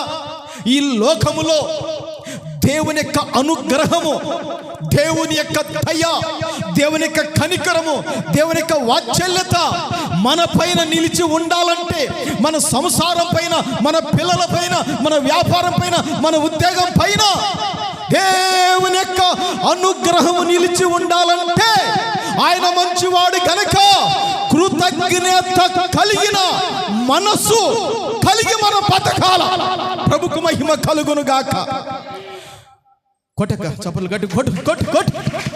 ఈ లోకములో దేవుని యొక్క అనుగ్రహము, దేవుని యొక్క దయ, దేవుని యొక్క కనికరము, దేవుని యొక్క వాత్సల్యత మన పైన నిలిచి ఉండాలంటే, మన సంసారం పైన, మన పిల్లల పైన, మన వ్యాపారం పైన, మన ఉద్యోగం పైన దేవుని యొక్క అనుగ్రహం నిలిచి ఉండాలంటే ఆయన మంచివాడు కనుక కృతజ్ఞత కలిగిన మనసు కలిగి మన బతకాల. ప్రభుకు మహిమ కలుగును గాక. కొట్టక చప్పలు గట్టి కొట్టు కొట్టు కొట్టు.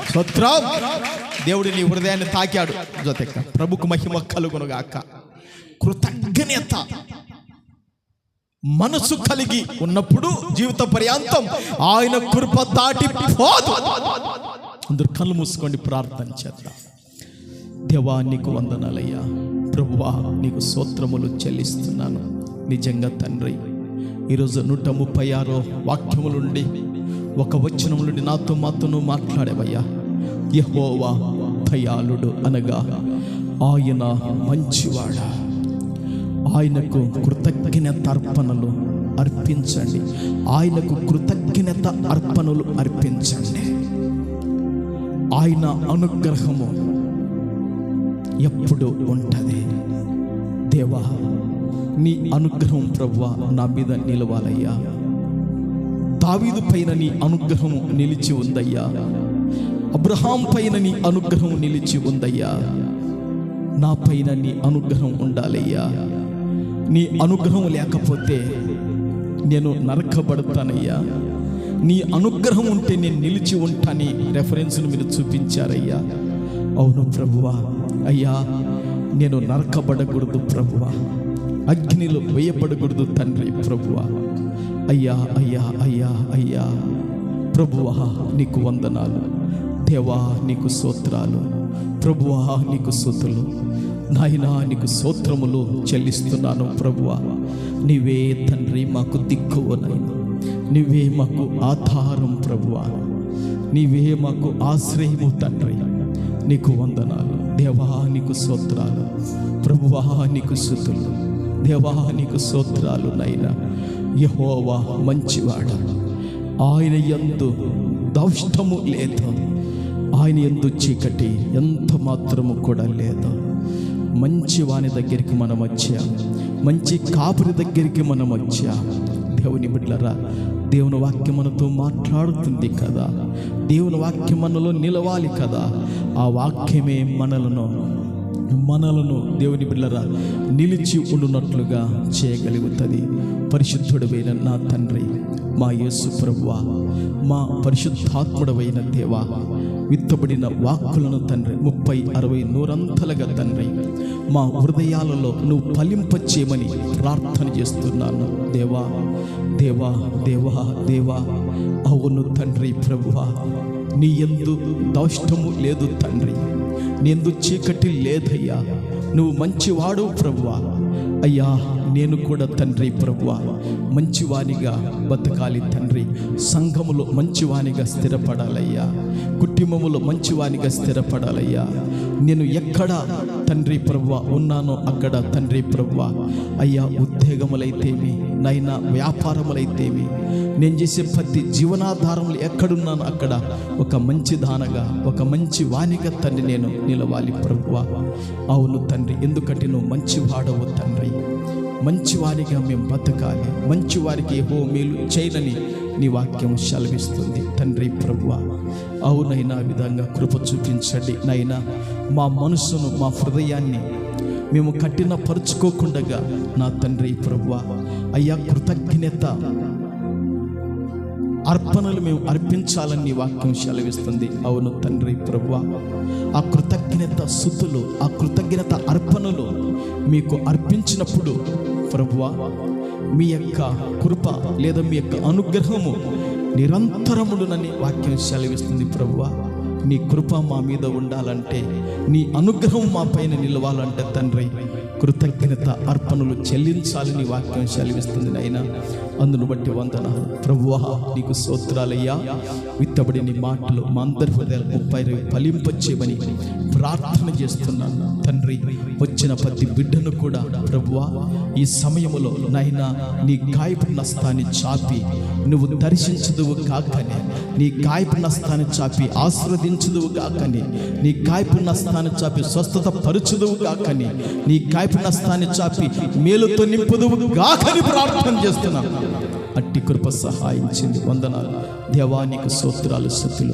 స్తోత్రం. దేవుడు నీ హృదయాన్ని తాకాడు. జొతెక్క ప్రభుకు మహిమ కలుగును గాక. కృతజ్ఞత మనసు కలిగి ఉన్నప్పుడు జీవిత పర్యాంతం ఆయన కృప దాటిపోదు. అందరూ కళ్ళు మూసుకోండి, ప్రార్థన చేద్దాం. దేవా నీకు వందనాలయ్యా. ప్రభువా నీకు స్తోత్రములు చెల్లిస్తున్నాను. నిజంగా తండ్రి, ఈరోజు 136 వాక్యముల నుండి ఒక వచనం నుండి మాతో మాట్లాడేవయ్యా. యెహోవా దయాళుడు అనగా ఆయన మంచివాడా. ఆయనకు కృతజ్ఞత అర్పణలు అర్పించండి. ఆయనకు కృతజ్ఞత అర్పణలు అర్పించండి. ఆయన అనుగ్రహము ఎప్పుడు ఉంటుంది. దేవా నీ అనుగ్రహం ప్రభువా నా మీద నిలవాలయ్యా. దావీదు పైన నీ అనుగ్రహం నిలిచి ఉందయ్యా. అబ్రహాం పైన నీ అనుగ్రహం నిలిచి ఉందయ్యా. నా పైన నీ అనుగ్రహం ఉండాలయ్యా. నీ అనుగ్రహం లేకపోతే నేను నరకబడతానయ్యా. నీ అనుగ్రహం ఉంటే నేను నిలిచి ఉంటాని రెఫరెన్స్ను మీరు చూపించారయ్యా. అవును ప్రభువా. అయ్యా నేను నరకబడకూడదు ప్రభువా. అగ్నిలో వేయబడకూడదు తండ్రి ప్రభువా. అయ్యా అయ్యా అయ్యా అయ్యా ప్రభువా నీకు వందనాలు. దేవా నీకు స్తోత్రాలు. ప్రభువా నీకు స్తుతులు. నాయనా నీకు స్తోత్రములు చెల్లిస్తున్నాను ప్రభువా. నీవే తండ్రి మాకు దిక్కువ నాయన. నీవే మాకు ఆధారం ప్రభువా. నీవే మాకు ఆశ్రయము తండ్రి. నీకు వందనాలు. దేవా నీకు స్తోత్రాలు. ప్రభువా నీకు స్తుతులు. దేవా నీకు స్తోత్రాలు నాయనా. యెహోవా మంచివాడు. ఆయన యందు దౌష్టము లేదు. ఆయన యందు చీకటి ఎంత మాత్రము కూడా లేదు. మంచి వాని దగ్గరికి మనం వచ్చాం. మంచి కాపురి దగ్గరికి మనం వచ్చాం. దేవుని బిడ్డలారా, దేవుని వాక్యం మనతో మాట్లాడుతుంది కదా. దేవుని వాక్యం మనలో నిలవాలి కదా. ఆ వాక్యమే మనలను దేవుని బిడ్డలారా నిలిచి ఉండునట్లుగా చేయగలుగుతుంది. పరిశుద్ధుడైన నా తండ్రి, మా యేసు ప్రభువా, మా పరిశుద్ధాత్ముడవైన దేవా, విత్తబడిన వాక్కులను తండ్రి 30, 60, 100 తండ్రి మా హృదయాలలో నువ్వు ఫలింపచేయమని ప్రార్థన చేస్తున్నాను. దేవా దేవా దేవా దేవా. అవును తండ్రి ప్రభువా, నీ యందు దౌష్టము లేదు తండ్రి. నీ యందు చీకటి లేదయ్యా. నువ్వు మంచివాడు ప్రభువా. అయ్యా నేను కూడా తండ్రి ప్రభువా మంచివానిగా బతకాలి తండ్రి. సంఘములో మంచివానిగా స్థిరపడాలయ్యా. కుటుంబములో మంచివానిగా స్థిరపడాలయ్యా. నేను ఎక్కడ తండ్రి ప్రభువా ఉన్నానో అక్కడ తండ్రి ప్రభువా అయ్యా ఉద్యోగములైతేమి నైనా వ్యాపారములైతేమి నేను చేసే ప్రతి జీవనాధారములు ఎక్కడున్నానో అక్కడ ఒక మంచి దానగా ఒక మంచి వానిగా తండ్రి నేను నిలవాలి ప్రభువా. అవును తండ్రి, ఎందుకంటే నువ్వు మంచివాడవు తండ్రి. మంచివారిగా మేము బతకాలి. మంచివారికి ఏవో మేలు చేయనని నీ వాక్యం సెలవిస్తుంది తండ్రి ప్రభువా. అవునైనా విధంగా కృప చూపించండి నైనా. మా మనసును మా హృదయాన్ని మేము కఠినపరుచుకోకుండా నా తండ్రి ప్రభువా అయ్యా కృతజ్ఞత అర్పణలు మేము అర్పించాలని నీ వాక్యం సెలవిస్తుంది. అవును తండ్రి ప్రభువా, ఆ కృతజ్ఞత స్తుతులు ఆ కృతజ్ఞత అర్పణలు మీకు అర్పించినప్పుడు ప్రభువా మీ యొక్క కృప లేదా మీ యొక్క అనుగ్రహము నిరంతరముడునని వాక్యం సెలవిస్తుంది ప్రభువా. నీ కృప మా మీద ఉండాలంటే, నీ అనుగ్రహం మా పైన నిలవాలంటే తండ్రి కృతజ్ఞత అర్పణలు చెల్లించాలని వాక్యం సెలవిస్తుంది నాయనా. అందును బట్టి వందనాలు ప్రభువా. నీకు స్తోత్రాలయ్యా. విత్తబడి నీ మాటలు మా అందరి హృదయాలు 30 ఫలింపచేయమని ప్రార్థన చేస్తున్నాను తండ్రి. వచ్చిన ప్రతి బిడ్డను కూడా ప్రభువా ఈ సమయములో నాయనా నీ గాయపు నస్తాన్ని చాపి నువ్వు దర్శించదువు కాకని, నీ గాయపు నస్తాన్ని చాపి ఆశీర్వదించదువు కాకని, నీ గాయపు నస్తాన్ని చాపి స్వస్థత పరచుదువు కాకని, నీ గాయపు నస్తాన్ని చాపి మేలుతో నింపుదువు కాకని ప్రార్థన చేస్తున్నాను. ఇట్టి కృప సహాయించింది. వందనాలు దేవానికి స్తోత్రాలు స్తుతులు.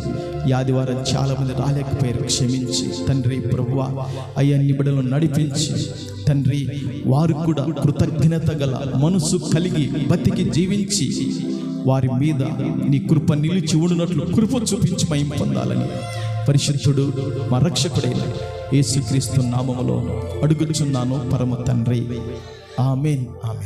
ఈ ఆదివారం చాలామంది రాలేకపోయారు, క్షమించి తండ్రి ప్రభువా అయ్యా నీ బిడ్డలను నడిపించి తండ్రి వారు కూడా కృతజ్ఞత గల మనసు కలిగి బతికి జీవించి వారి మీద నీ కృప నిలిచి ఉండునట్లు కృప చూపించి మహిమ పొందాలని పరిశుద్ధుడు మా రక్షకుడైన యేసుక్రీస్తు నామములో అడుగుచున్నాను పరమ తండ్రి. ఆమేన్. ఆమేన్.